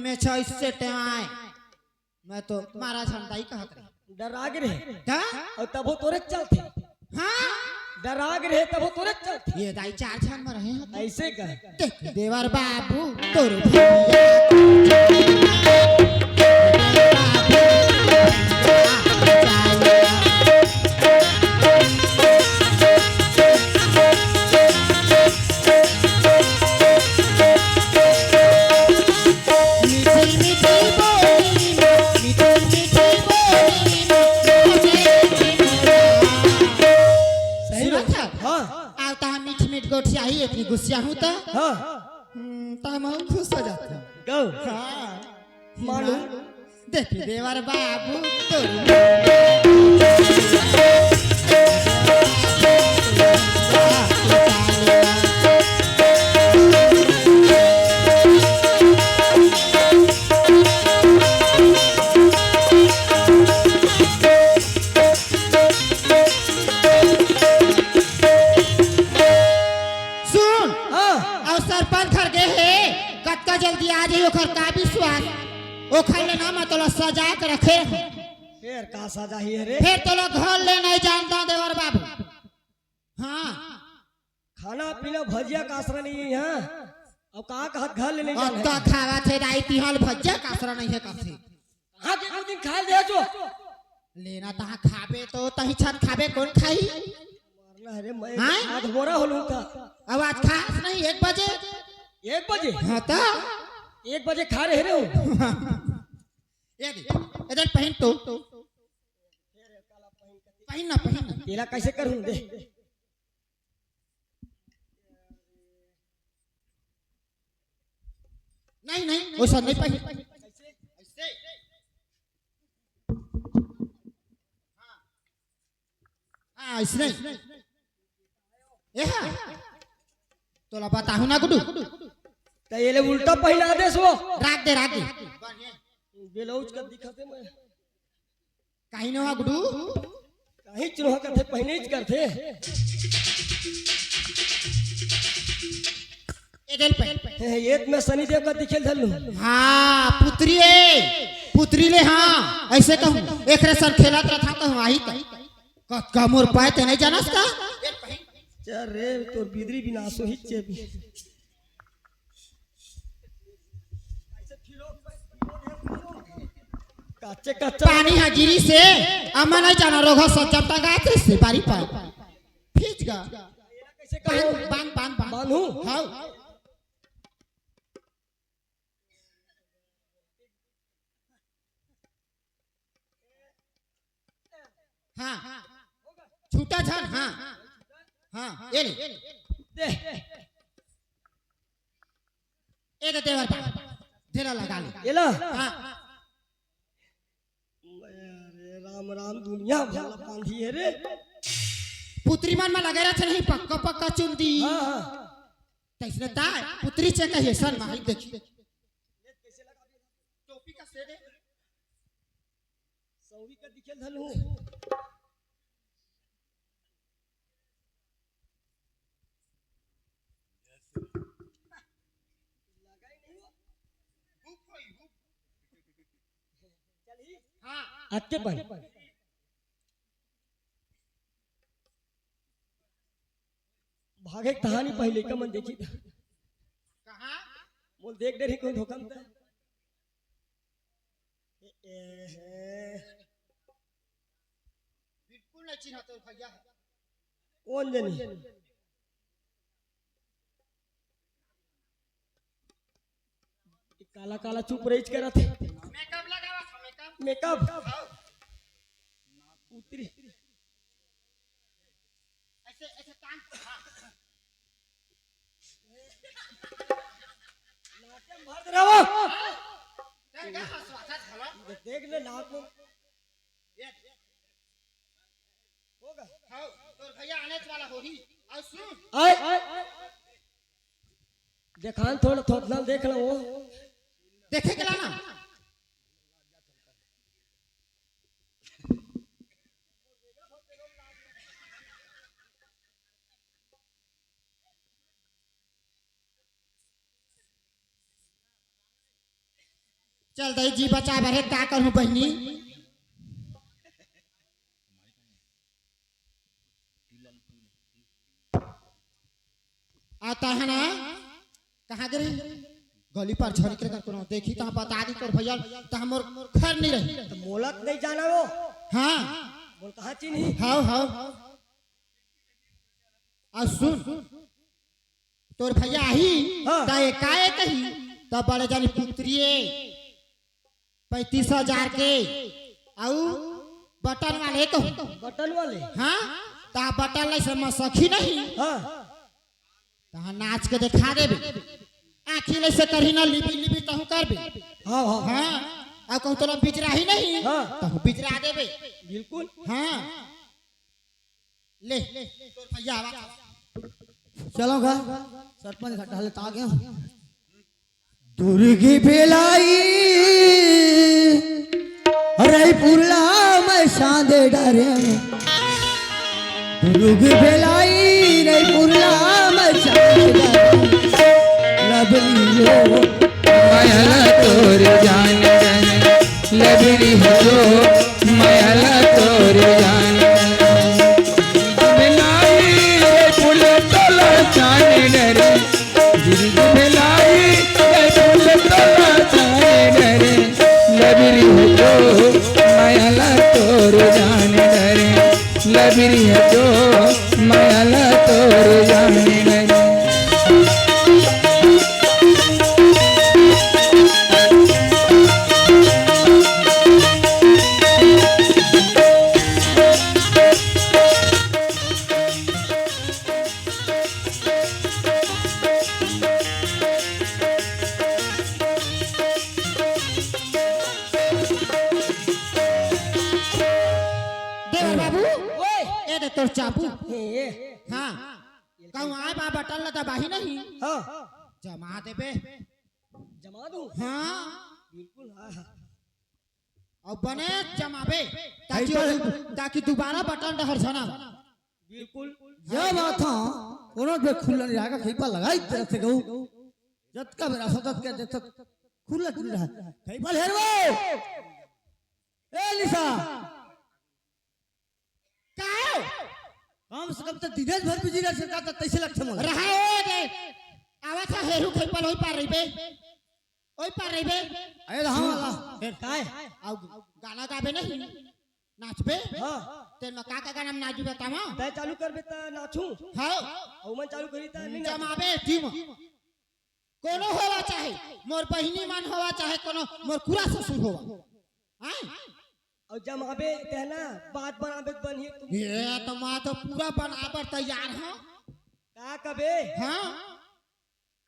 मैं छ इससे टेवाए मैं तो मारा झंडा ही कहत रही डराग रहे ता और तब वो तोरे चलते हाँ डराग रहे तब वो तोरे चलते ये दाई चार छन में रहे हैं ऐसे का देख देवर बाबू तोर भैया सही बात हाँ आता मीठ मीठ गोठिया ही इतनी गुस्सा हूँ तो हाँ तब हम खुश हो जाते हैं गो हाँ मानो देखी देवर बाबू तोर सुन हाँ और सरपंच घर गए है कत्ता जल्दी आ जाइए ओखर का विश्वास ओखर ले ना मतलब सजा के रखे फिर का सजा ही है रे फिर तो लोग घर ले नहीं जानता देवर बाबू हाँ खाना पीना भजिया का आसरा नहीं है यहाँ अब कहाँ कहाँ घर ले नहीं अब जाना तो खावा थे राई तिहल भज्जा कासरा नहीं है काफी हाँ के दिन खाए दे जो लेना तहाँ खाबे तो तही छत खाबे कौन खाई मारना अरे मैं हाँ? आज बोरा होलूं था अब आज खास नहीं 1 बजे 1 बजे हाँ तो 1 बजे खा रहे हो ये देख इधर पहन तो पहन ना तेला कैसे करूं दे नहीं वो सब नहीं पहन ऐसे हाँ ऐसे नहीं ये हाँ तोला बताहूँ ना गुड्डू तो ये ले उल्टा पहना दे सो राख दे ब्लाउज का दिखाते मैं कहीं ना गुड्डू कहीं चुनहा करते पहने ही करते इधर पे ये मैं सनी देव का दिखेल धलू हाँ पुत्री ले हाँ ऐसे कहूँ एक रसन खेलत रहा कहूँ आई तक कमोर पाए ते नहीं जानस का चल रे तो बिदरी बिना सो ही चेबी कच्चे कच्चा पानी है गिरी से अम्मा नहीं जाना रोगा सब जब तक आते से बारी पर खींच गा कैसे करो बांध बांधू हाँ हाँ छूटा छन हाँ ये ले दे ये तो देवर ढेला लगा ले ये ला हाँ अरे राम राम दुनिया भला बांधी है रे पुत्री मन में लगे रहे नहीं पक्का चुन दी हाँ तैसने ता पुत्री से कहिए सन माही देखी टोपी का से दे सौरी का दिखेल धलू अच्छे पर भागे कहानी पहले का मन देखी था कहाँ बोल देख डरी कोई धोखा में बिल्कुल नहीं चिन्ह तो भैया कौन जनी काला काला चुप रही करा थे मेकअप लगावा मेकअप उतरी ऐसे टांग भर रहा क्या हंसवाता झला देख ले नाक में होगा हां तोर भैया आने वाला होही और सुन आए देखान थोड़ा देख लो वो देखे गेला ना चल दई जी बचा भरे का करूं बहनी आता है ना कहाँ गई गली पर झड़ी के करो देखी तो बता दी तोर भैया तो हमर घर नहीं रही तो मोलक नहीं जाना वो हाँ बोल कहाँ चीनी हाँ और सुन तोर भैया ही हाँ। तो एकाए कही तो बड़े जानी पुत्रिये 35,000 के आउ बटन वाले कहू बटन वाले हाँ ता बटन ले से सखी नहीं हाँ ता नाच के दिखा देबे आँखी ले से करही ना लिबी तहु करबे हाँ हाँ हाँ अब कहू तो बिजरा ही नहीं हाँ। तहु बिजरा देबे बिल्कुल हाँ ले तोर भैया आवा चलो गा सरपंच घाटा ले ता गया दुर्गी बेलाई अरे पुरला मैं सादे डरे दुर्गी बेलाई रे पुरला मैं सादे डरे लबलियो मायाला तोर जान लबरी हो मायाला तोर जान मिलाई फूल तोला जान डरे मिलाई फूल तोला जान डरे लबरी हो प्रिय जो मायाला तोर जाने लगे देवर बाबू ए दे तोर चाबू ये हाँ कहूँ आए बा बटन लता बाही नहीं हाँ जमा देबे जमा दूं हाँ बिल्कुल हाँ हाँ और बने जमाबे ताकि दोबारा बटन डहर छना बिल्कुल जब बात हाँ कोनो पे खुला नहीं रहेगा खैपा लगाई तरह से कहूँ जत का मेरा सतत के देख खुला खुल रहा खैपा हेरवो ए निशा काहे कम से कम तो दिनेश भर बिजी रह सरकार तो तैसे लगते मला रहा ओ दे आवा था हेरू खैपल होई पार रही बे ओई पार रही बे अरे रहा वाला फिर काय आउ गाना गाबे नहीं नाचबे हाँ तेन में का गाना में नाचबे तमा तय चालू करबे त नाचू हाँ औ मन चालू करी त नहीं नाचू जमाबे टीम कोनो होवा चाहे मोर बहिनी मान होवा चाहे कोनो मोर पूरा ससुर होवा हां और जमाबे कहना बात बनाबे बनी तुम ये तो मां तो पूरा बनाबर तैयार है का कबे हां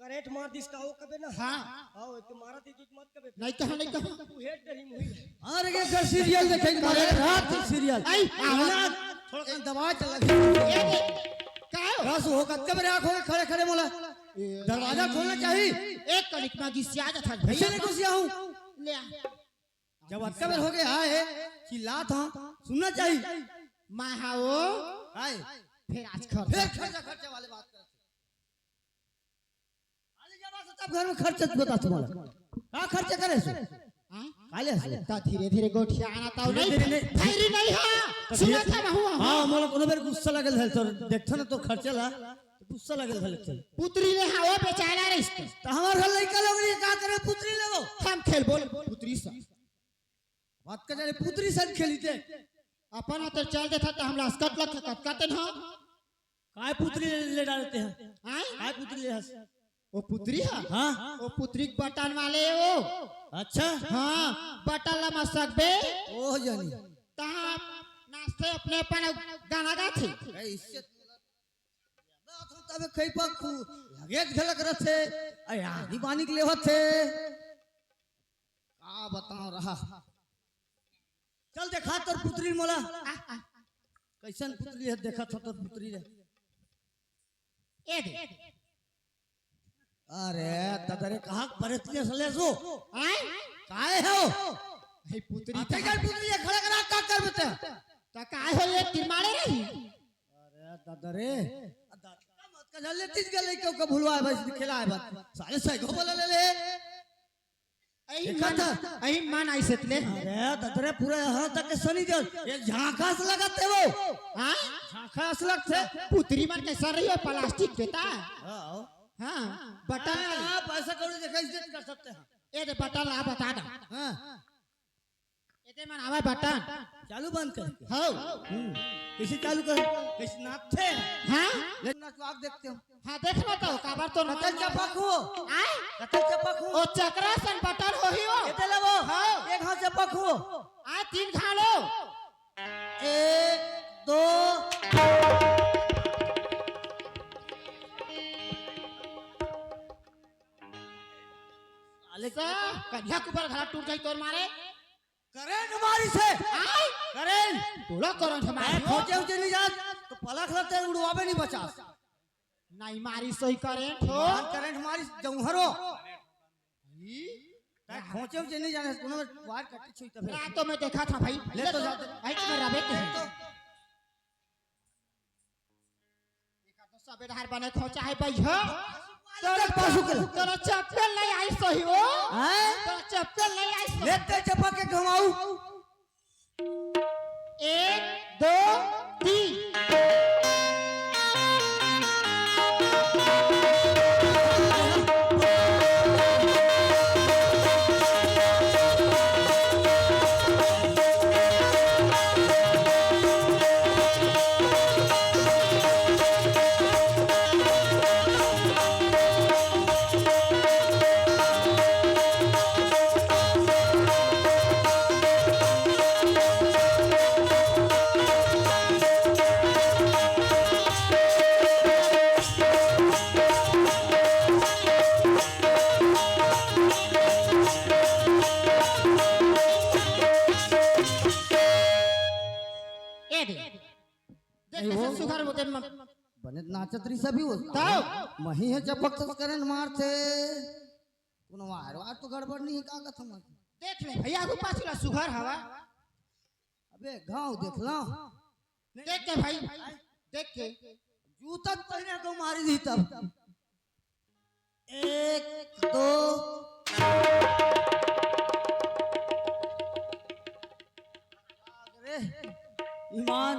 करेंट मार दिस का ओ कबे ना हां आओ तुम्हारा दी मत कबे नहीं कहा तू हेड नहीं मुही अरे के घर सीरियल देखेंगे मारे रात सीरियल आई आवाज थोड़ा कहीं दबा चल ये दे काहे रस हो कब मेरे आंखों में खड़े खड़े मोला दरवाजा खोलना चाहिए एक कलिक में गिसिया जा था ऐसे नहीं घुसिया हूँ ले आ जब अक्कबर हो गए आए चिल्ला था सुनना चाहिए मां हाओ आए फिर आज खर्च फिर खर्चा खर्चे वाले बात कर तब घर में खर्च बता तुम्हारा का खर्च करे सो काले से ता धीरे धीरे गोठिया आना ताऊ नहीं धीरे-धीरे धैर्य नहीं है सुना था बहु हां मोला कोनो बेर गुस्सा लागल है तो देखथ ना तो खर्चला तो गुस्सा लागल है चल पुत्री ने हाओ बेचारा रिश्ते तो हमार घर लइका लोग रे का करे पुत्री लेबो हम खेल बोल पुत्री सा बात कर जाने पुत्री सन खेलीते अपन हाथ चल देता तो हमरा अस्कट लग कटकटन हो काय पुत्री ले डालते हैं हैं काय पुत्री ले हस वो पुत्री है हां वो पुत्री के बटन वाले वो अच्छा हां बटन लमा सकबे ओ जानी तहां नाचते अपने अपन गाना गाथे इससे बात होता है कई पक लगे झलक रथे अरे आदि पानी के लेवत थे का बताऊं रहा चल देखा तोर पुत्री मोला कैसन पुत्री है देखा था तोर पुत्री रे ए दे अरे तदरे कहा परतने सले सो हैं काय हो हे पुत्री आते कर पुत्री खड़ा करा का कर बता ता काय हो ये तिरमाड़े रही अरे तदरे मत का जल्दी तीज गले क्यों का भूलवा है बस खेला है बात साले सही को बोला ले अही मन आई सेतले अरे तदरे पूरा यहाँ तक के सनी दे एक झांका से लगाते वो हां झांका से लगते पुत्री मन के सर रही हो प्लास्टिक देता हाँ हां बटन आप ऐसा करो देखा इज्जत कर सकते हैं ए दे बटन ला बता दे हाँ एते मन आवे बटन चालू बंद कर हो कैसे चालू कर कैसे नाचते हैं हां लेकिन नाच आग देखते हो हां देखो तो काबर तो कतल चपक हो आए कतल चपक हो ओ चक्रा सन बटन होही हो ये ले वो हाँ। एक हाथ चपक हो आ तीन घालो 1 2 सा कन्या के ऊपर घरा टूट जाई तोर मारे करेंट हमारी से आए करेंट तोड़ा करंट हमारे खोजे उजे नहीं जात तो पलक रहते उड़वावे नहीं बचा नहीं मारी सही करेंट हो करेंट हमारी जौहरो खोचे उजे नहीं जाने कोनो वार कटी छुई तब रातों में देखा था भाई ले तो जाते आई में रबे के देखा तो सबेदार बने खोचा है भाई हो तोरा चप्पल नहीं आई सही हो तोरा चप्पल नहीं आई सही लेते चपक के घुमाऊ 1 2 3 1 2 3 पर वो दिन बने नाचत रही सभी वो तब मही है जब वक्त करंट मारते कोनो वार तो गड़बड़ नहीं है का कथ हम देख ले भैया को पाछला सुघर हवा अबे गांव देख लो देख के भाई देख के जूता पहने को मारी दी तब 1 2 अरे ईमान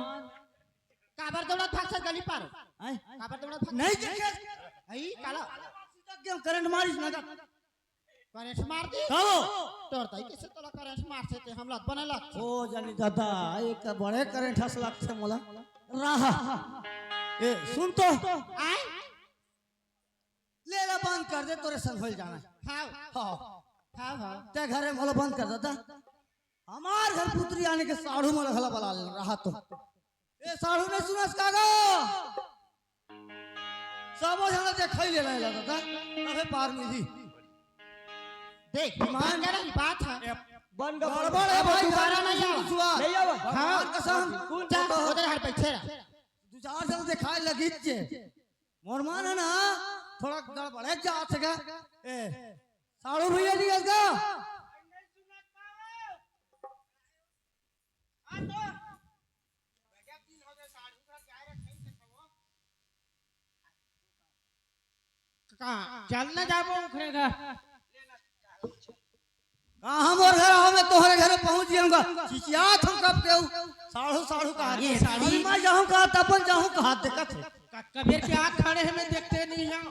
काबर दौड़त भाग से गली पार आए काबर दौड़त भाग नहीं देखे आई काला क्यों करंट मारिस ना करंट मार दी कहो तोर तई कैसे तोला करंट मार से ते हमला बनला ओ जानी दादा एक बड़े करंट हस लगते मोला रहा ए सुन तो आए ले ला बंद कर दे तोरे संग होल जाना खाओ हां खाओ हां ते घरे मोला बंद कर देता हमार घर पुत्री आने के साढ़ू में रखला बला रहा तो ए साढ़ू ने सुनस कागो सब जन देखै ले ला दादा तबे पार मिली देख मान करे बात है बंद गड़बड़ है भाई दोबारा नहीं आओ नहीं आवा हां कसम जा उधर हर पैसे रा दो चार जन दिखाई लगी छे मोर मान है ना थोड़ा गड़बड़ है जात का ए साढ़ू भैया जी का चल ना जाबो उखरेगा कहां मोर घर आओ मैं तोहरे घर पहुंच जाऊंगा चिचियात हम कब के साढ़ू साढ़ू कहा ये साढ़ी मैं जाऊं कहा तपन जाऊं कहा देखत है कबीर के हाथ खड़े हैं मैं देखते नहीं हैं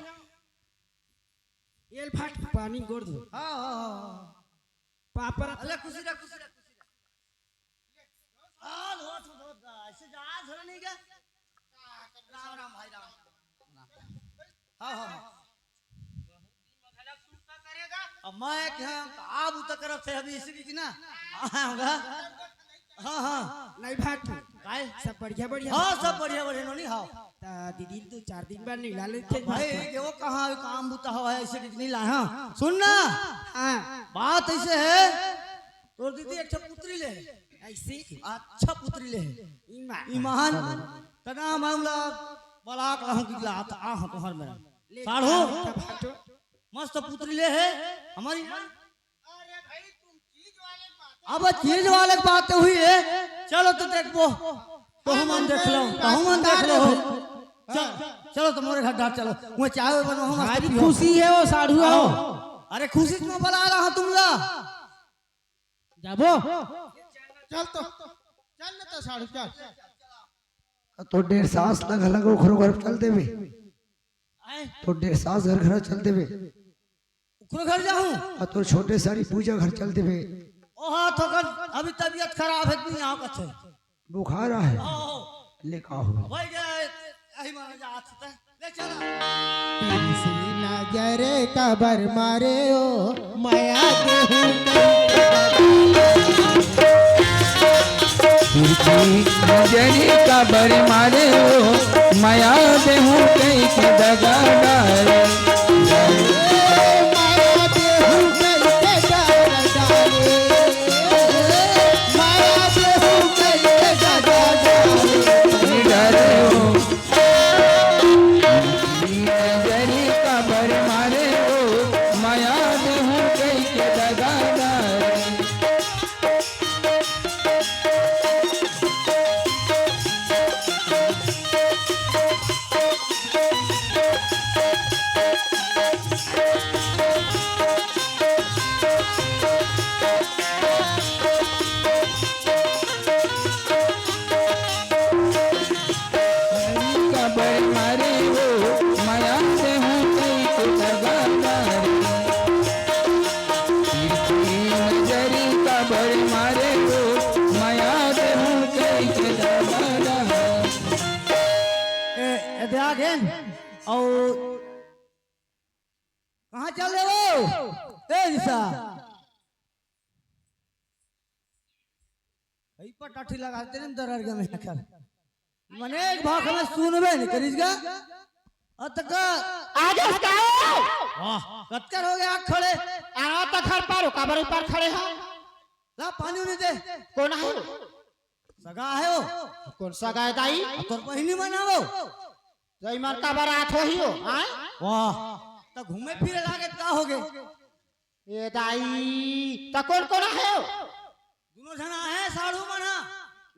ये फाट पानी गोड़ दो हां पापर अले खुशी रे हां हो ऐसे जा धर नहीं के राम राम भाई राम हां अब मैं क्या आप उतर तरफ से अभी इसी की ना आऊंगा हां हां नहीं भाग काय सब बढ़िया बढ़िया हां सब बढ़िया बढ़िया नोनी हां ता दीदी तो 4 दिन बाद नहीं लाले थे भाई ये वो कहां काम बुता हुआ है ऐसे नहीं ला हां सुन ना हां बात ऐसे है तोर दीदी एक पुत्री ले ऐसे अच्छा पुत्री ले ईमान तना मामला बलाक रहूं की लात आ हम तोहर में साढ़ू मस्त पुत्री ले है हमारी अब चीज वाले की बात हुई है चलो तो देखो तो हम देख लो चलो तुम्हारे घर डाट चलो मैं चाय बनवाऊं हमारी खुशी है वो साढ़ू आओ अरे खुशी में बुला रहा तुम ला जाबो चल तो साढ़ू चल तो 1.5 सास लग उखरो घर चल देवे तो 1.5 सास घर चल देवे उखरो घर जाऊं और तो छोटे सारी पूजा घर चल देवे ओ हां तो अभी तबीयत खराब है नहीं आओ कथे बुखार है ले का हो भाई गए यही मान जा आता ले चला तेरी नजर कबर मारे ओ माया नजरी का बर मारे हो माया देहूं कई के दगा डारे कहाँ चल रहे हो ए निशा भाई पटाठी लगाते हैं दरर के में कर मने एक भाग में सुनबे नहीं करीजगा अतका आगे हटाओ वाह कत्कर हो गया खड़े आ तक हर पारो काबर ऊपर खड़े हैं ला पानी उन्हें दे कौन है सगा है वो कौन सा गाय दाई तोर बहिनी बना वो जई मर का बारात हो ही हो आय वाह तो घूमे फिरे लागे का हो गए ए दाई त कौन कौन है दोनों जना है साड़ू बना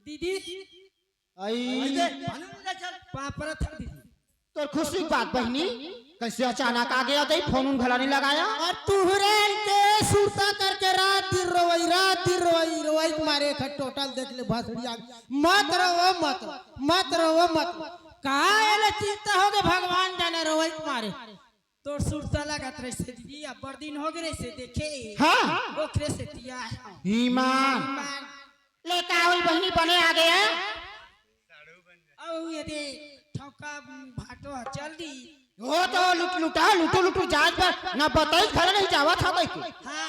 दीदी आई चल पापरा था दीदी तोर खुशी की बात बहनी कैसे अचानक आ गया दई फोन भला नहीं लगाया और तुहरे के सुरता करके रात दिन रोई मारे खट टोटल देख ले भसड़िया मत रहो मत का एले चिंता हो गए भगवान जाने रोई मारे तोर सुरता लागत रहे से दीदी अब बड़ दिन हो गए से देखे हां ओखरे से तिया ईमान ले कावल बहनी बने आ गया अब ये दे ठौका भाटो चल दी हो तो लुटू जाज पर ना बताई घर नहीं जावा था कोई हां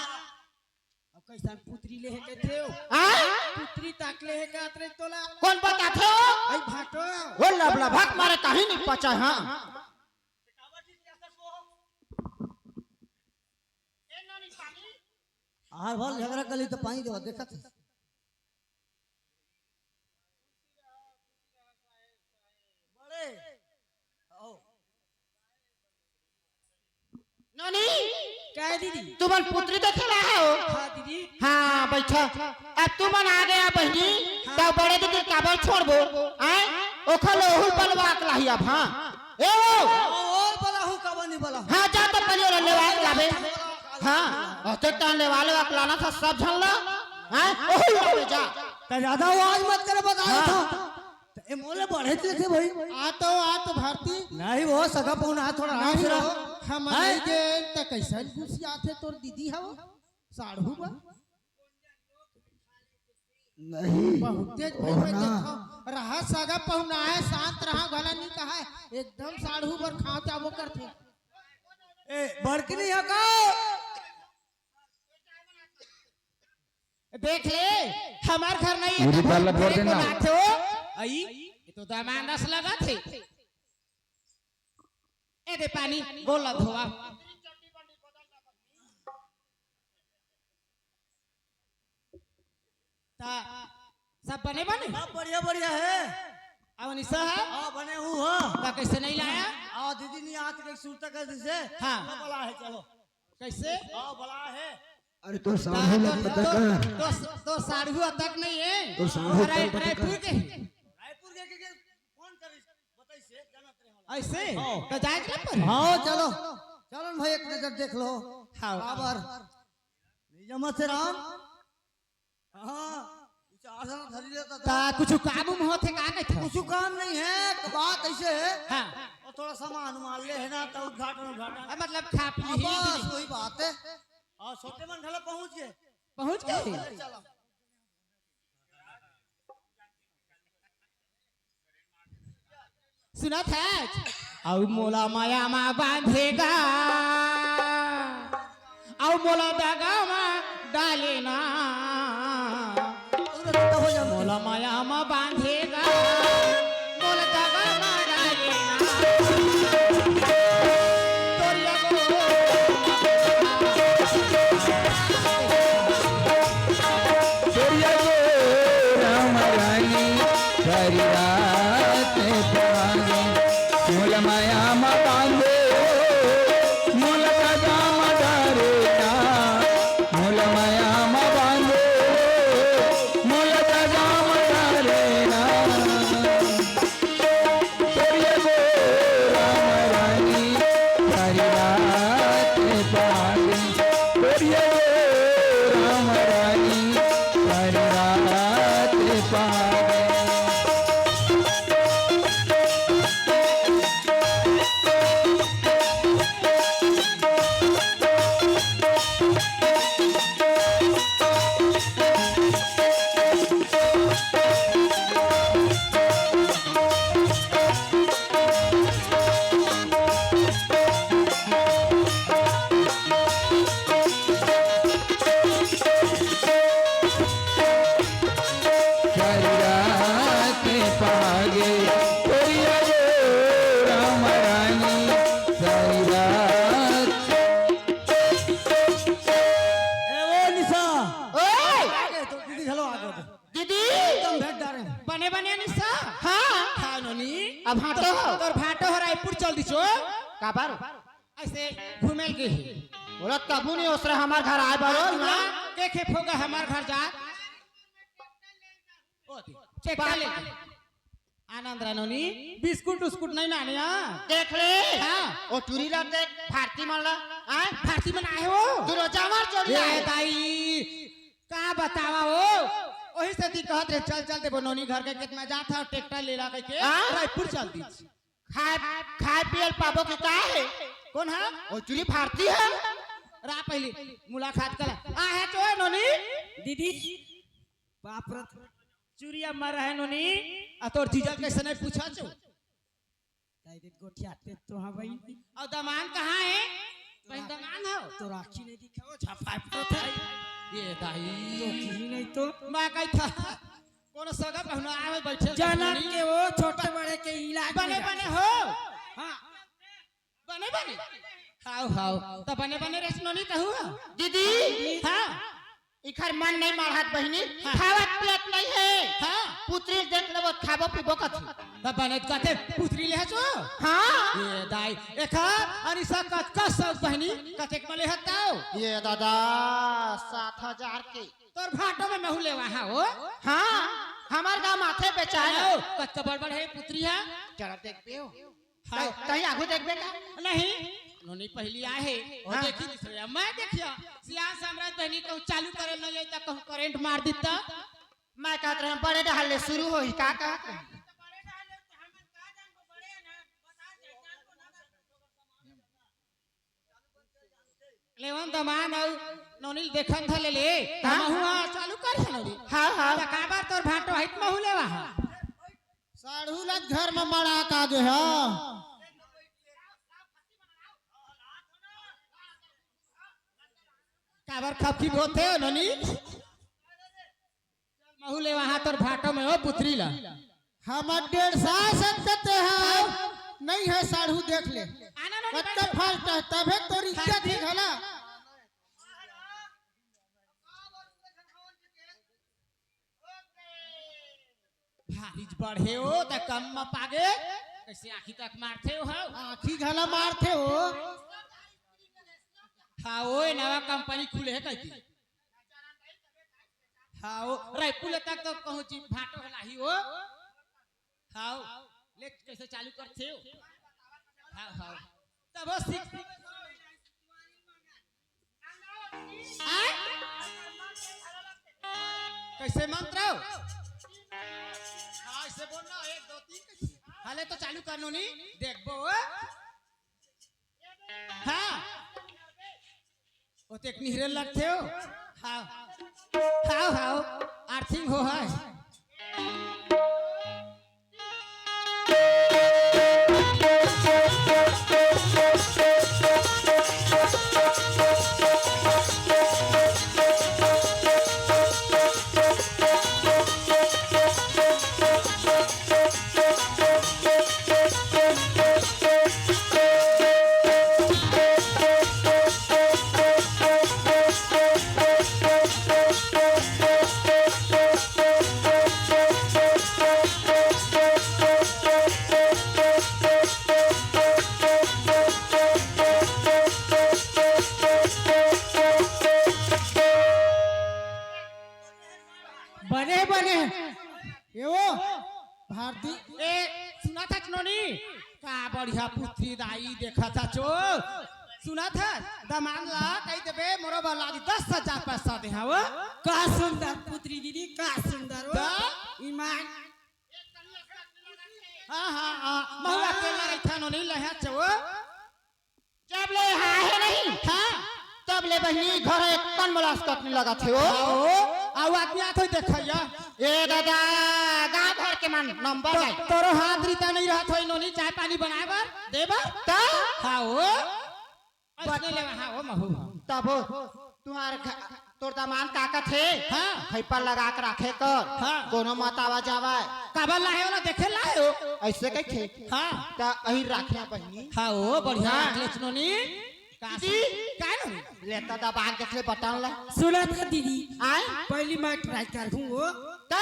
अब कैसा पुत्री ले के थे पुत्री ताकले है का अतरे तोला कौन बता थे आई भाटो वो लबला भक मारे कहीं नहीं पचा हां आर भल झगड़ा कली तो पानी देवा देखा था बड़े आओ नानी क्या दीदी तुमन पुत्री देखेला हो हां दीदी हाँ बैठा अब तुमन आ गया बहनी तो बड़े दीदी काबर छोड़बो आए ओखल ओहुल बलवाक लाही अब हां ए और बला हूं का बनी बला हां जा तो पहले लेवाक लाबे हां अते टान लेवाले वाक लाना था सब झल ला हां ओहुल लाबे जा तो ज्यादा आवाज मत करे बता रहा था तो ए मोले बढ़े थे भाई आ तो भारती नहीं वो सगा पौना थोड़ा आराम से रहो हम नहीं जे त कैसन गुस्सा थे तोर दीदी हव साढ़ू बा नहीं बहुत तेज भाई में देखो रहा सगा पहुना है शांत रहा भला नहीं कहा एकदम साढ़ू पर खाओ चाबो करथे ए बड़की नहीं है का देख ले हमार घर नहीं मेरी पाला बोल देना आई ये तो दामानस लगा थे ए दे पानी गोल लग धोआ ता सब बने सब बढ़िया बढ़िया है अब निशा है बने हूँ हो ता कैसे नहीं लाया आओ दीदी नहीं आत के सूरता कर दिसे हाँ। बला है चलो कैसे आओ बला है अरे तो साढ़ू लग पता कर तो साढ़ू तक नहीं है तो साढ़ू तक पता रायपुर कर के रायपुर के फोन कर बताई से जानत रहे ऐसे तो जाए पर हाँ चलो चलो भाई एक नजर देख लो हाँ। बाबर निजमत से राम हाँ आसन धरी लेता ता कुछ काम होते का नहीं था कुछ काम नहीं है बात ऐसे है हाँ और थोड़ा सामान मान ले है ना तो उद्घाटन मतलब खा पी ही बस वही बात है और छोटे मन ढला पहुंच गए पहुंच गए चलो सुना था और मोला माया मा बांधेगा और मोला दागा मा डालेना मोला माया मा बांधेगा मोला दागा मा डालेना तोरिया सूर्य को राम रानी हरि रात पागे मूल माया मा बांधे मूल का मदारेना मूल माया मा बांधे मूल का मदारेना अब भाटो हो तोर भाटो हो रायपुर चल दिछो काबर ऐसे घूमेल के ही बोला तबू नहीं ओसरे हमार घर आए बारो ना के खेप होगा हमार घर जा चेक ले आनंद रानोनी बिस्कुट उस्कुट नहीं लाने देख ले हाँ। ओ टूरी ला देख भारती मान ला आए फारसी में आए हो तू रोजा मार चोरी ए आए दाई का बतावा हो वही से दी कहत रे चल चल दे बनोनी घर के कितना जात था ट्रैक्टर ले ला के हाँ? रायपुर चल दी खाए खाए पियल पाबो के का है कौन है ओ टूरी भारती है रा पहली मुलाकात करा आ है तो है नोनी दीदी बाप रे चूरिया मर है नोनी आ तोर जीजा कैसे नहीं पूछा छो दादी गोठियाते तो हां भाई और दमान कहाँ है भाई दमान हो तो राखी नहीं दिखाओ छापा तो था ये दाई तो की नहीं तो मैं कही था कौन सगा पहुना आवे बैठे जनम के वो छोटे बड़े के इलाज बने बने हो हां बने बने हाउ हाउ तो बने बने रेसनोनी कहू दीदी हाँ इखर मन नहीं मारत बहिनी खावत पियत नहीं है हाँ पुत्री देख लेबो खाबो पीबो कथी तो बने कहते पुत्री ले छो हाँ ये दाई एखा अनिसा का सब बहनी कते मले हताओ ये दादा 7,000 के तोर भाटो में महू ले वहां हो हाँ हमार गांव माथे बेचाए आओ कच्चा बड़बड़ है पुत्री है चलो देखबे हो हाँ। कहीं आगू देखबे का नहीं नोनी पहली आए और हाँ। देखी दिसया मैं देखिया सियान सम्राट बहनी कहूं चालू करे न जाई त कहूं करंट मार दिता मैं कहत रहे बड़े डहले शुरू होई का कहत रहे लेवन दमान और नोनी देखन था ले हाँ। हुआ चालू कर है नोनी हाँ हाँ काबर तोर भाटो हित महू ले वहां साढ़ू लग घर में मड़ा का जो है काबर खपकी होते हो नोनी महू ले वहां तोर भाटो में हो पुत्री ला हम 1.5 साल सकते हैं नहीं है साढ़ू देख ले आना नोनी कत्ते फास्ट है तबे तोर इज्जत ही है ना भारी बढ़े हो त कम में पागे कैसे आखी तक मारते हो आखी घला मारते हो हाँ ओए नवा कंपनी खुले है कहती हाँ ओ रायपुर तक तो कहूँ जी भाटो है लाही हो हाँ ले कैसे चालू करते हो हाँ हाँ तब बस सीख आय? कैसे मंत्र हो हाँ ऐसे बोलना 1 2 3 कैसे हाले तो चालू करनो नहीं देखबो हाँ ओते निहरे लगते हो हाँ हाँ हाँ आर्थिंग हो है बने बने ये वो भारती ए सुना था चनोनी का बढ़िया पुत्री दाई देखा था चो सुना था दमान ला कही देबे मोरो वाला 10,000 पैसा दे हां का सुंदर पुत्री दीदी का सुंदर हो दा? ईमान हाँ हाँ हाँ महुआ के ला था नोनी लहा चो जब ले है नहीं हाँ तब ले बहनी घर एक कन मलास कटने लगा थे वो आओ आदमी आथो देखैया ए दादा गांव घर के मन नंबर है तोरो हाथ रीता नहीं रहत होई नोनी चाय पानी बनाएबर देबर ता हाँ हो बचने ले हाँ हो महू तब तुम्हार तोर दामान काका थे हाँ खैपा लगा के रखे कर हाँ। कोनो मत आवा जावा काबर लाहे वाला देखे लाए हो ऐसे कह थे हाँ ता अही रखे बहनी हाँ हो बढ़िया हाँ। रख ले चनोनी दीदी। का नोनी लेता दबान देख ले बटन ला सुना था दीदी आए पहली मैं ट्राई कर हूँ वो का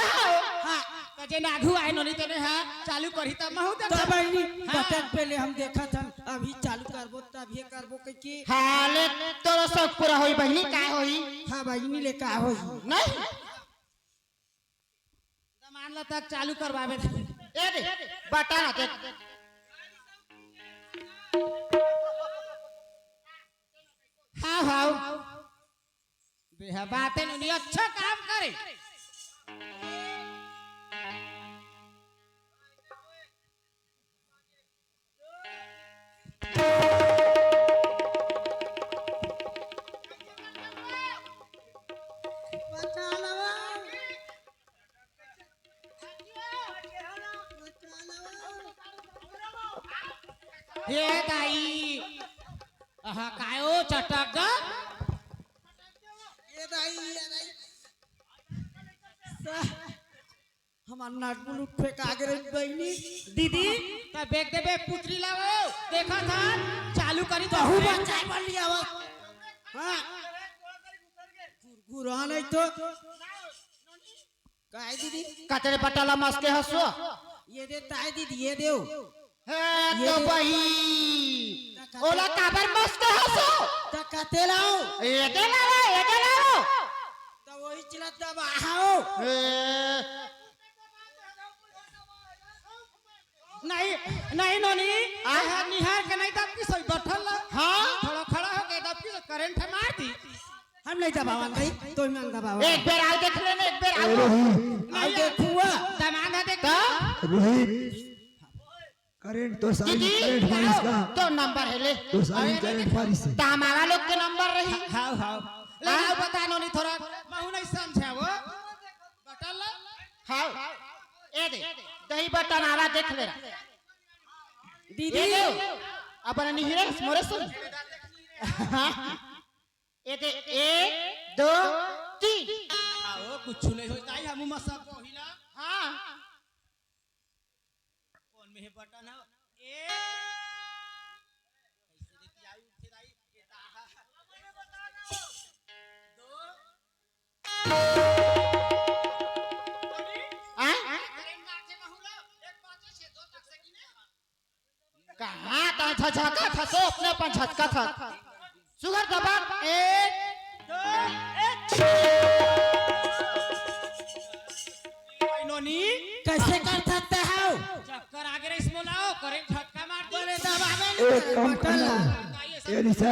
हाँ तो जे नाघू आए नोनी तने हाँ चालू करी तब महू देख तब बहनी बटन पहले हम देखा था अभी चालू करबो तब ये करबो के हाले तोरो शौक पूरा होई बहिनी का होई हाँ बहनी ले का हो नहीं मान लो तक चालू करवावे ए दे बता ना देख हाँ हाँ बेहा बातें नोनी अच्छा काम करे ये दाई काय ओ चटक ग ये दाई हमार नाट मुलुक फेंका के रही बहनी दीदी तब बेग देबे पुत्री लाओ देखा था चालू करी तो बहु बच्चा बन लिया वा हाँ गुरगुरा नहीं तो काय दीदी कतरे पटाला मस्के हसो ये दे ताई दीदी ये देव हे तो बही ओला काबर मस्के हसो तो कते लाओ ये दे लाओ तो वही चिल्ला दबा आओ नहीं नहीं नोनी निहार के नहीं दब की सोई बैठल हाँ थोड़ा खड़ा हो के दब की करंट मार दी हम नहीं दबावन भाई तो मैं दबावा एक बेर आओ देख लेने एक बेर आओ आई देखुआ दमाद है देख रोहित करंट तो सारी दीदी करंट मारी इसका तो नंबर है ले तो सारी करंट मारी से तो हमारा लोग के नंबर रही हां हां ले आओ बता नोनी थोड़ा महू नहीं समझा वो बटल हाँ ए दे दही बटन आवा देख ले दीदी ये अपन निहिरे मोरे सुन ये दे 1 2 3 आओ कुछ नहीं होता है हम मसा को हिला हाँ कौन में है बटन है ए कैसे देती आई उठे आई ये ताहा कहाँ ता झटका फसो अपने अपन झटका था सुगर दबा 1 2 नोनी कैसे कर सकते हो चक्कर आगे रही इसमें लाओ करंट झटका मार दे बोले दबावे एक काम करना ये निशा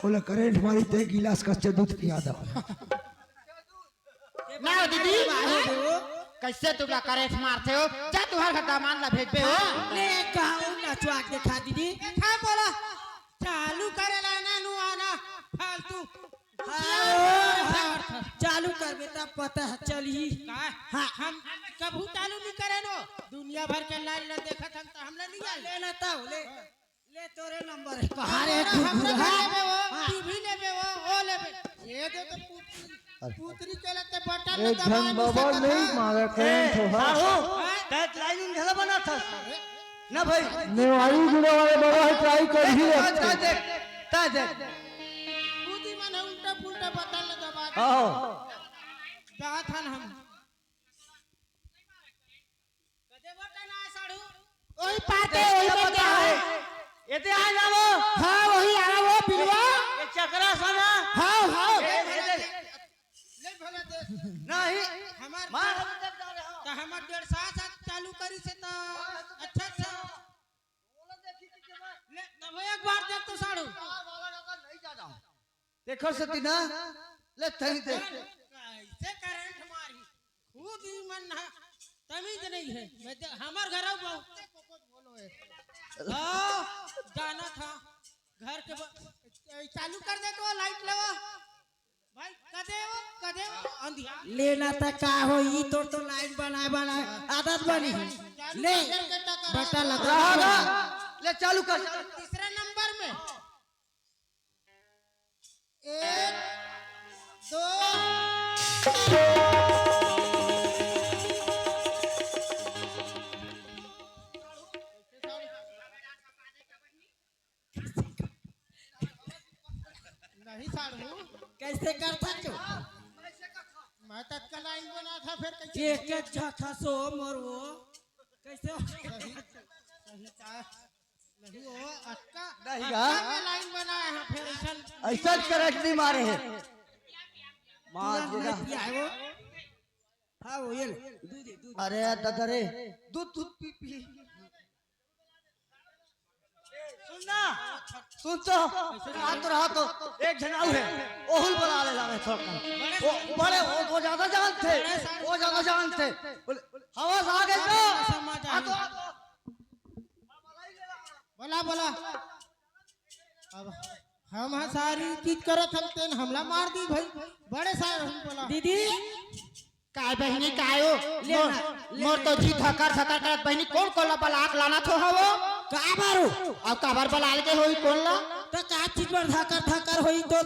ओला करंट मारी ते गिलास कच्चे दूध पिया दो ना दीदी कैसे तुमला करेंट मारते हो जा तुम्हारे घर दामान ला भेज पे हो ले कहूं नचवा के खा दीदी खा बोला चालू करेला ना नु आना फालतू चालू कर बेटा पता चली हाँ हम कभू चालू नहीं करे नो दुनिया भर के लाइन न देखा हम तो हमला नहीं आले लेना था ले तोरे नंबर है कहां रे टीवी लेबे वो लेबे ये दे तो पुत्री के लते बटन एक घन बाबा नहीं मारा करंट हो हाँ कैट लाइन ढला बना था ना भाई नेवारी गुड़ा वाले बाबा है ट्राई कर ही ता देख बुद्धि मन उल्टा पुल्टा बटन ले दबा आओ कहा था हम कदे बटन आ साड़ू वही पाते वही में क्या है ये ते आ जाओ हाँ वही आ वो पिलवा ये चक्रा सना हाँ हाँ ले भला दे नहीं हमार मार तो हमार 1.5 साथ चालू करी से तो अच्छा अच्छा ले तब एक बार देख तो साड़ू देखो सती ना ले थई दे कैसे करंट मारी खुद ही मन ना तमीज नहीं है मैं हमार घर आओ बहुत बोलो है जाना था घर के चालू कर दे तो लाइट लगा भाई कदे वो अंधिया लेना था का हो ई तो लाइन बना आदत बनी ले बटा लगा ले चालू कर तीसरा नंबर में 1 2 नहीं साड़ू कैसे करता क्यों मैं तत्काल लाइन बना था देखो फिर कैसे एक एक झाखा सो मरो कैसे सही था नहीं हो अटका नहीं अटका गा। में लाइन बनाए हैं फिर ऐसा ऐसा करक नहीं मारे हैं मार देगा हाँ वो ये ले, दूध दे, दूध अरे दादा रे दूध दूध पी पी सुनना सुन तो हाथ रहा तो एक जनाऊ है ओहुल बुला ले ला छोड़ वो बड़े वो ज्यादा जानते वो ज्यादा जानते हवा से आ गई तो बोला बोला अब हम सारी चीज करत हम तेन हमला मार दी भाई बड़े सारे हम बोला दीदी काय बहनी कायो मोर तो जी धकर धकर करत बहनी कौन कोला बलाक लाना थो हवो का मारू अब काबर बलाल के होई कौन ला तो का चीज पर धाकर होई तो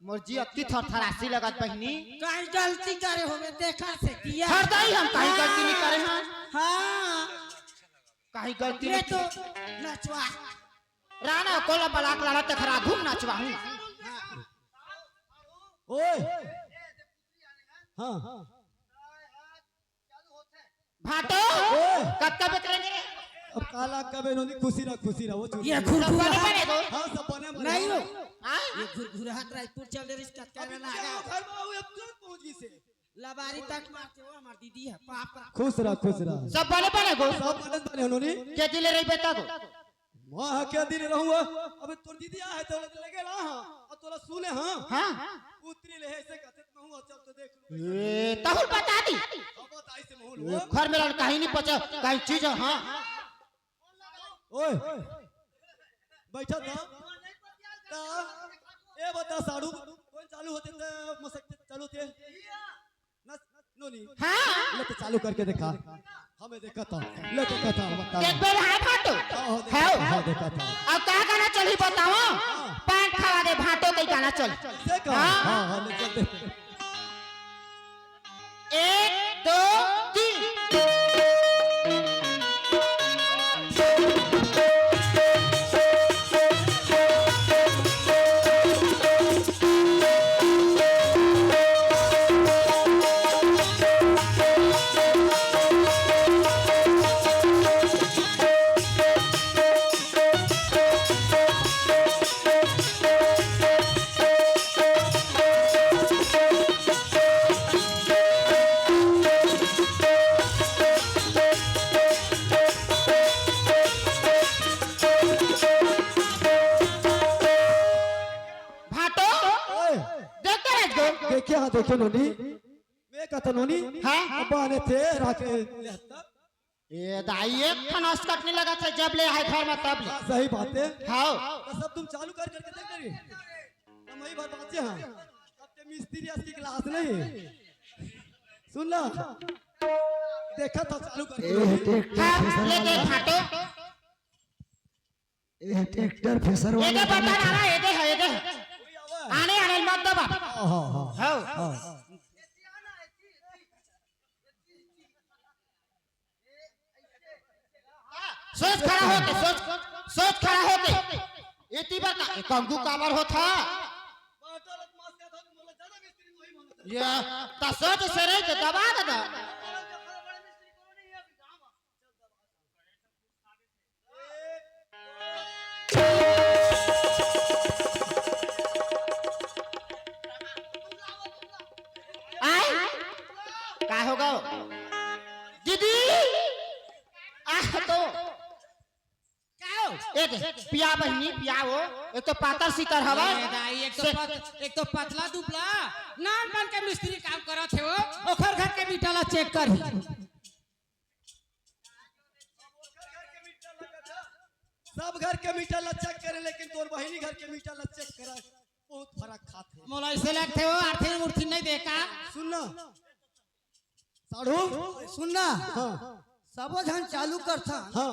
मोर जी अति थरथरासी लगत बहनी कहीं गलती करे होवे देखा से किया हरदाई हम कहीं गलती नहीं करे हां हाँ कहीं गलती ये नहीं तो नचवा राणा कोला बलाक लाना ते खरा घूम नाचवा हूं ओए हाँ भाटो कब कब करेंगे अब काला कबे नोनी खुशी रहा वो ये सब बने खुरखुरा बने दो हाँ सब बने नहीं हो हां ये खुरखुराहट रायपुर चल दे रिश्ता करे लगा घर में आओ अब तुरंत पहुंच गई से लबारी तक मारते हो हमार दीदी है पाप खुश रहा सब बने बने गो सब आनंद बने नोनी के दिले रही बेटा को वहाँ क्या दिन रहूँगा अबे तोर दीदी आ है तो लगे ना हाँ और तोरा सुने हाँ हां उतरी ले ऐसे कहते मैं हूँ चल तो देख लो ए तहुल बता दी अब बताई से महूल हो घर में रहल कहीं नहीं पचा कहीं चीज हां ओए बैठा था ए बता साड़ू कौन चालू होते थे मसक चालू थे नोनी हां ले तो चालू करके देखा हमें देखा था ले देखा था बता एक बेर हां भाटो हाँ देखा था अब का गाना चली बताओ पान खावा दे भाटो के गाना चल से कहा हाँ ले चलते 1 2 3 भाटो ओए देखते रह गो देखे हाँ देखे नोनी मैं कहता नोनी हाँ? अब्बा ने थे राके लेता ये दाई एक खनस कटने लगा था जब ले आए घर में तब ले सही बात है हां तो सब तुम चालू करके देख रही हम वही बात बात हैं अब ते मिस्त्री की क्लास नहीं सुन ला देखा था चालू करके हां ले दे भाटो ये ट्रैक्टर फेसर ये वाला दे बता रहा ये दे है कोई आवा आने आने मत दबा हाँ हाँ हां सोच खड़ा होके सोच खड़ा होके इतनी बता कंगू काबर होता बाटल मास का था मतलब ज्यादा मिस्त्री वही मांगता ये ता सोच से रे के दबा दे आए का होगा दीदी आ तो पिया बहनी पिया वो एक तो पातर सीतर हवा एक तो पतला दुबला नान बन के मिस्त्री काम करत है वो ओखर घर के मिटाला चेक कर सब घर के मीटर ला चेक करे लेकिन तोर बहिनी घर के मीटर ला चेक करा बहुत फर्क खाते मोला ऐसे लगते हो आर्थिक मूर्ति नहीं देखा सुनना साढ़ू सुनना हाँ सबो धन चालू कर था हाँ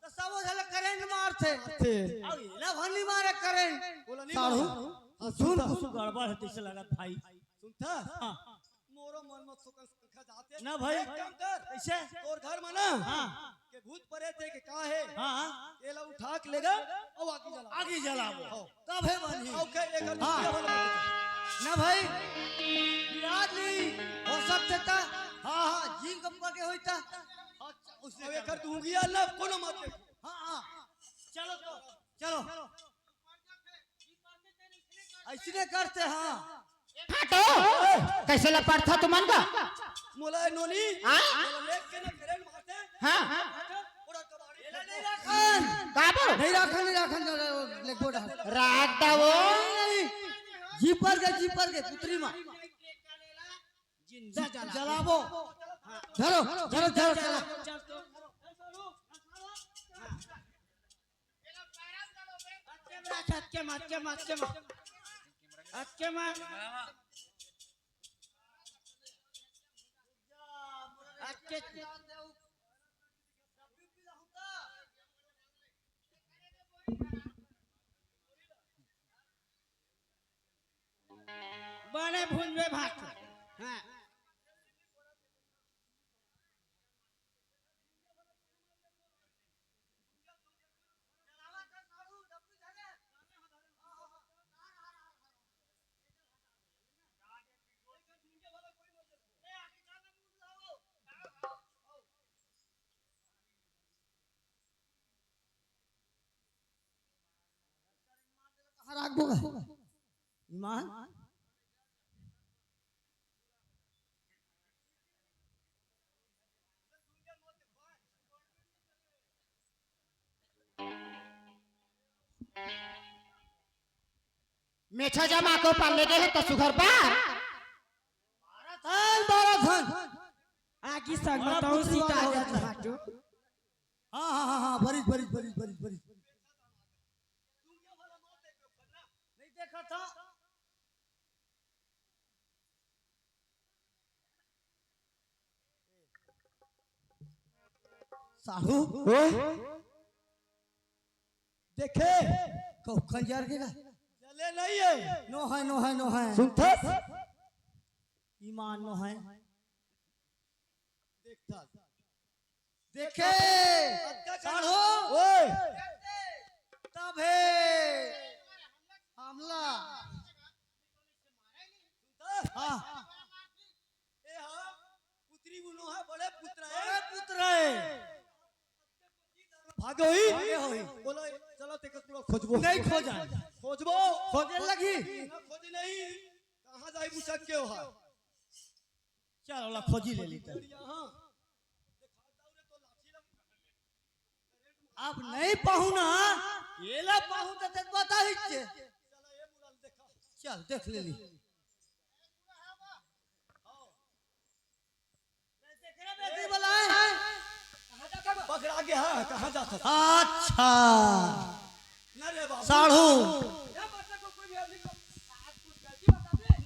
तो सबो धन करेंट मारते थे अब इला भनी मारे करेंट बोला नहीं साढ़ू हाँ सुन गड़बड़ है तिसे लगा भाई सुनता मोरो मन मत सुकन संखा जाते ना भाई। एक काम कर कैसे तोर घर में ना हाँ के भूत परे थे के का है हाँ ये ला उठा के लेगा और आगे जला जलाओ तब है बनी ओके एक ना भाई विराट नहीं हो सकते था हाँ के होता अच्छा उसने अब एकर दूंगी अल्लाह कोनो मत देख। हाँ हाँ चलो तो चलो ऐसे करते हाँ फाटो कैसे लपट था तुमन का मोला नोनी हाँ? मोला लेक के ना फेरन मारते हाँ पूरा कबाड़ी नहीं रखन काबो नहीं रखन लेको रात दा वो जीपर के पुत्री माँ जिंदा जलाबो चलो चलो चलो चलो अटके मार बड़े भुंजे भात हाँ राखबो ईमान मेछा जमा को पाले गए तो सुघर बार बाराथन आगे संग बताऊं सीता आ जाता हाटो हाँ बरिश नहीं देखा था साहू देखे कौ खंजर के चले नहीं है नो है सुनता ईमान नो है देखता देखे साहू ओए तब है हमला हाँ ए हां पुत्री बुनो है बड़े पुत्र है बड़े पुत्र है भागे होई भागे होई। बोलो चलो ते ककरो खोजबो नहीं खोजा खोजबो खोजे लगी ना खोजी नहीं कहां जाई मुसक के हो चलो ला खोजी ले ली तो यहां अब नहीं पाहुना ये ला पाहु तो तक बता ही छे चल देख ले ली बेटी बुलाए पकड़ा के हां कहां जाता था अच्छा ना रे बाबू साढ़ू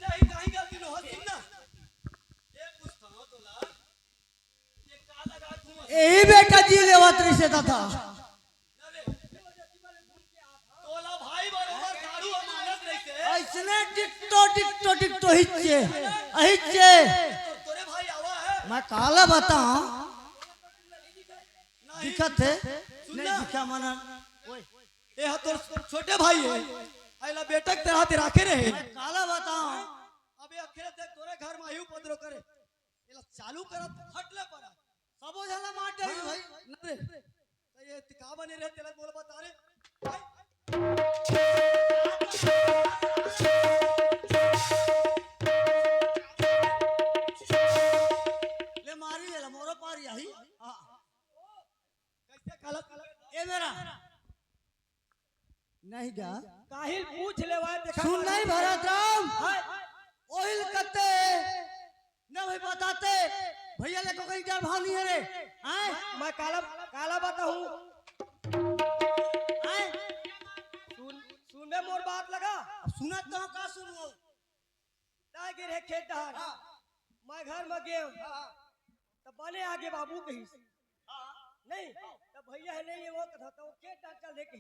नहीं कहीं गलती न हो सुनना ये पूछता हूं तोला ये का लगा तू यही बेटा जी लेवत से था तोला भाई बरोबर साड़ू अमानत रहिते ऐसने टिकटो हिच्चे हिच्चे तोरे भाई आवा है मैं काला बताऊं दिक्कत है नहीं दिखा मना ए हा तोर छोटे भाई है आइला बेटक तेरा हाथ राखे रहे मैं काला बताऊं अबे अखरे देख तोरे घर में आयु पदरो करे एला चालू करत हटले पर सबो जना मार दे भाई न रे तो ये का बने रे तेला बोल बता रे ले मारी ले मोरो पारी आई कैसे काला ए मेरा नहीं जा काहिल पूछ ले वा देखा सुन नहीं भरत राम ओहिल कते न भाई बताते भैया ले को कहीं डर भाव नहीं है रे हैं मैं काला बता हूं हैं सुने मोर बात लगा सुना तो का सुनो ता गिरे खेत डहर मैं घर में गए तब बने आगे बाबू कही नहीं तब भैया है नहीं वो कथा तो खेत डहर चल देखे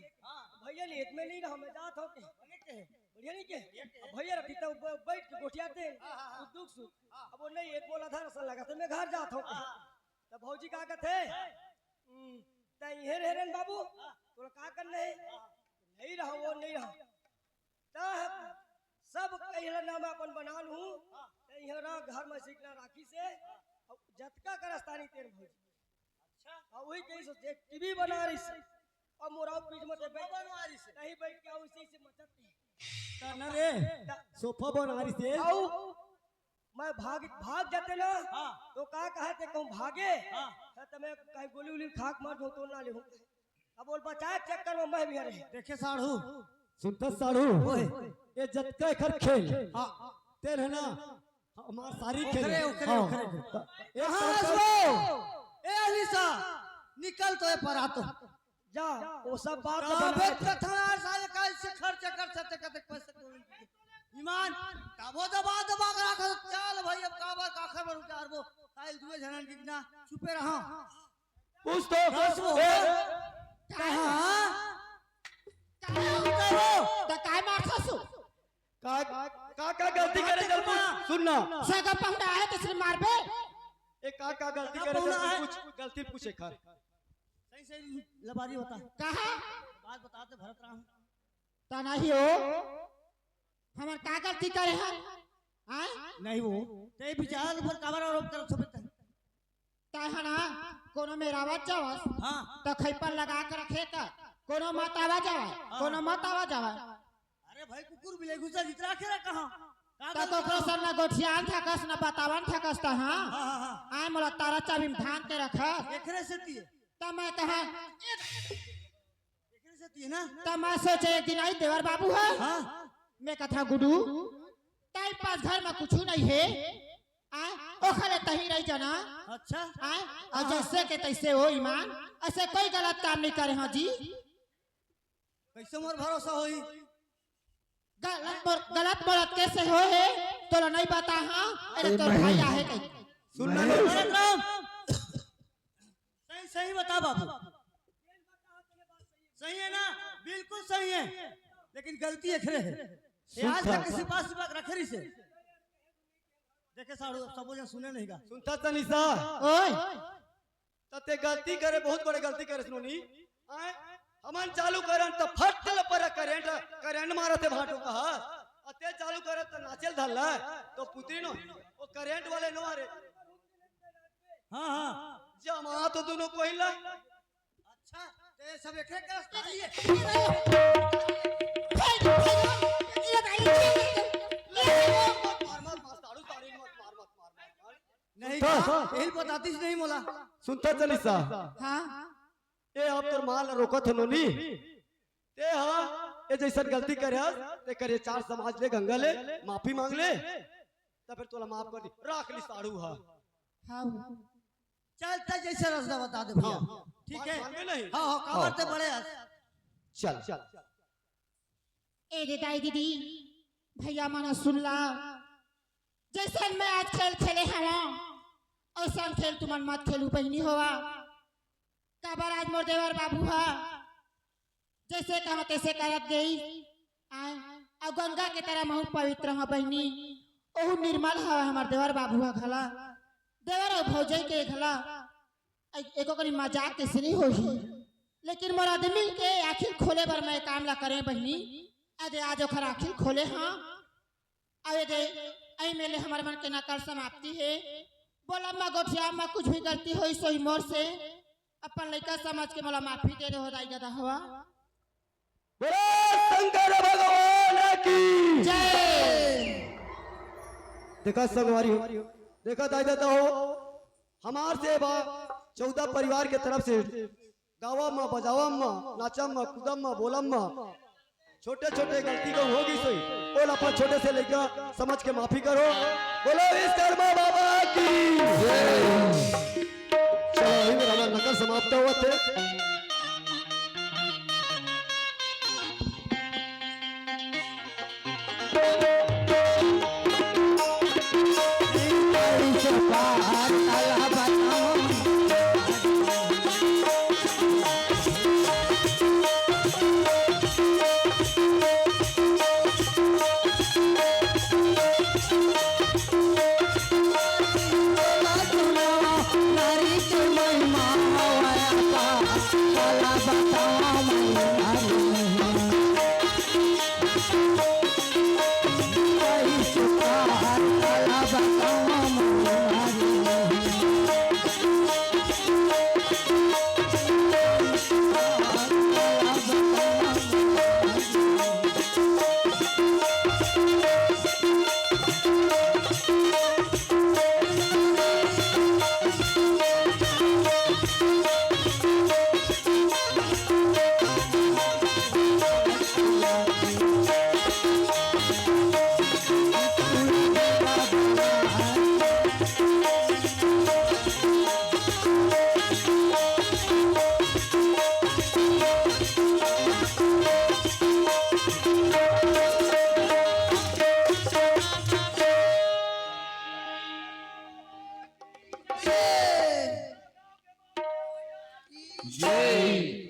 भैया ने में नहीं रहा मैं जात हो के बढ़िया नहीं के अब भैया रखी तो बैठ के गोठियाते दुख सुख अब वो नहीं एक बोला था रसन लगा तो मैं घर जात हो के तब भौजी का कहते तई हेरन बाबू तोरा का करने नहीं रहा वो नहीं रहा सब कहला नाम अपन बना लूं तई हेरा घर में सीखना राखी से अब जतका करस्तानी तेरे भौजी अच्छा वही कहीं से टीवी बना रही से और मोरा बीच में बैठ बनवा रही से नहीं बैठ के उसी से मचत करना रे सोफा बना रही से आओ मैं भाग जाते ना तो का कहते कहूं भागे तो मैं कहीं गोली उली खाक मार दो तो ना ले अब बोल बचा चक्कर में मैं भी रहे देखे साढ़ू सुनता साड़ू ये जतका खर खेल तेर है ना हमार सारी खेल ओखरे ए अलीसा निकल तो पर आ तो जा वो सब बात अबे कथा साले का से खर्च कर सकते कते पैसे ईमान काबो दबा कर रखा चल भाई अब काबा काखर पर उतार वो काल दुए जनन की ना चुपे रहा पूछ तो कहां तो काय मारता सु का गलती करे चल पूछ सुनना सगा पहुंचा है किसने मार बे ए का गलती करे चल पूछ गलती पूछे खर सही सही लबारी बता कहा बात बताते भरत राम ता नहीं हो हमार का गलती करे है आय नहीं वो ते विचार पर काबर आरोप कर सबत ता है ना कोनो में रावत जावस हां तो खैपर लगा के रखे का कोनो मत आवा जावे कोनो मत आवा जावे अरे भाई कुकुर बिले घुसा जितरा के कहां ता तो प्रसन्न ना गोठियान थकस ना बतावन थकस ता हां हां आय मोला तारा चाबी में ढांक के रखा एकरे से ती ता मैं कहा एकरे से ती ना ता मैं सोचे एक दिन आई देवर बाबू है हां मैं कथा गुडू ताई पास घर में कुछ नहीं है आय ओखरे तही रही जना अच्छा आय और जैसे के तैसे हो ईमान ऐसे कोई गलत काम नहीं करे हां जी कैसे मोर भरोसा होई गलत बोलत कैसे हो है तो नहीं बता हां अरे तो भाई आहे कहीं सुनना भरत राम सही सही बता बाबू सही है ना बिल्कुल सही है लेकिन गलती एकरे है ये आज तक किसी पास रखे रही से देखे साड़ू सब जन सुने नहीं का सुनता तनिसा ओए तते गलती करे बहुत बड़े गलती करे सुनोनी आए हमन चालू करन तो फटल पर करंट मारते भाटो कहा अते चालू करे तो नाचल धल्ला तो पुत्री नो वो करंट वाले नो मारे हां हां जमा तो दोनों कोइला अच्छा ते सब एकरे के रास्ता है नहीं यही बताती नहीं मोला सुनता तनिसा हां ए आप तोर माल रोकत हनो नी ते हां ए जैसन गलती करे हस ते करे चार समाज ले गंगा ले माफी मांग ले तब फिर तोला माफ कर दी राख ली साड़ू हां हां चलता जैसे रास्ता बता दे भैया ठीक है मांगे नहीं हां हां काबर ते बड़े चल ए रे दाई दीदी भैया माना सुन ला जैसे मैं आज खेल खेले हवा ऐसा खेल तुमन मत खेलू बहनी होवा काबर आज मोर देवर बाबू हा जैसे कहा तैसे करत गई आय और गंगा के तरह महु पवित्र हा बहनी ओहु निर्मल हा हमार देवर बाबू हा घला देवर और भौजई के घला एको करी मजाक कैसे नहीं होही लेकिन मोर आदमी के आखिर खोले बर मैं काम ला करे बहनी अरे आज ओखर आखिर खोले हाँ अरे दे आई मेले हमारे मन के नकर समाप्ति है बोला मैं गोठिया में कुछ भी गलती हुई सोई मोर से अपन लड़का समझ के मोला माफी दे दे हो जाई गदा हुआ बोलो शंकर भगवान की जय देखा संगवारी हो देखा दाई दादा हो हमार से 14 परिवार के तरफ से गावा में बजावा में नाचम में कूदम में बोलम में छोटे छोटे गलती को होगी सोई बोल अपन छोटे से लेकर समझ के माफी करो बोलो विश्वकर्मा बाबा की जय चलो यही मेरा नकल समाप्त हुआ थे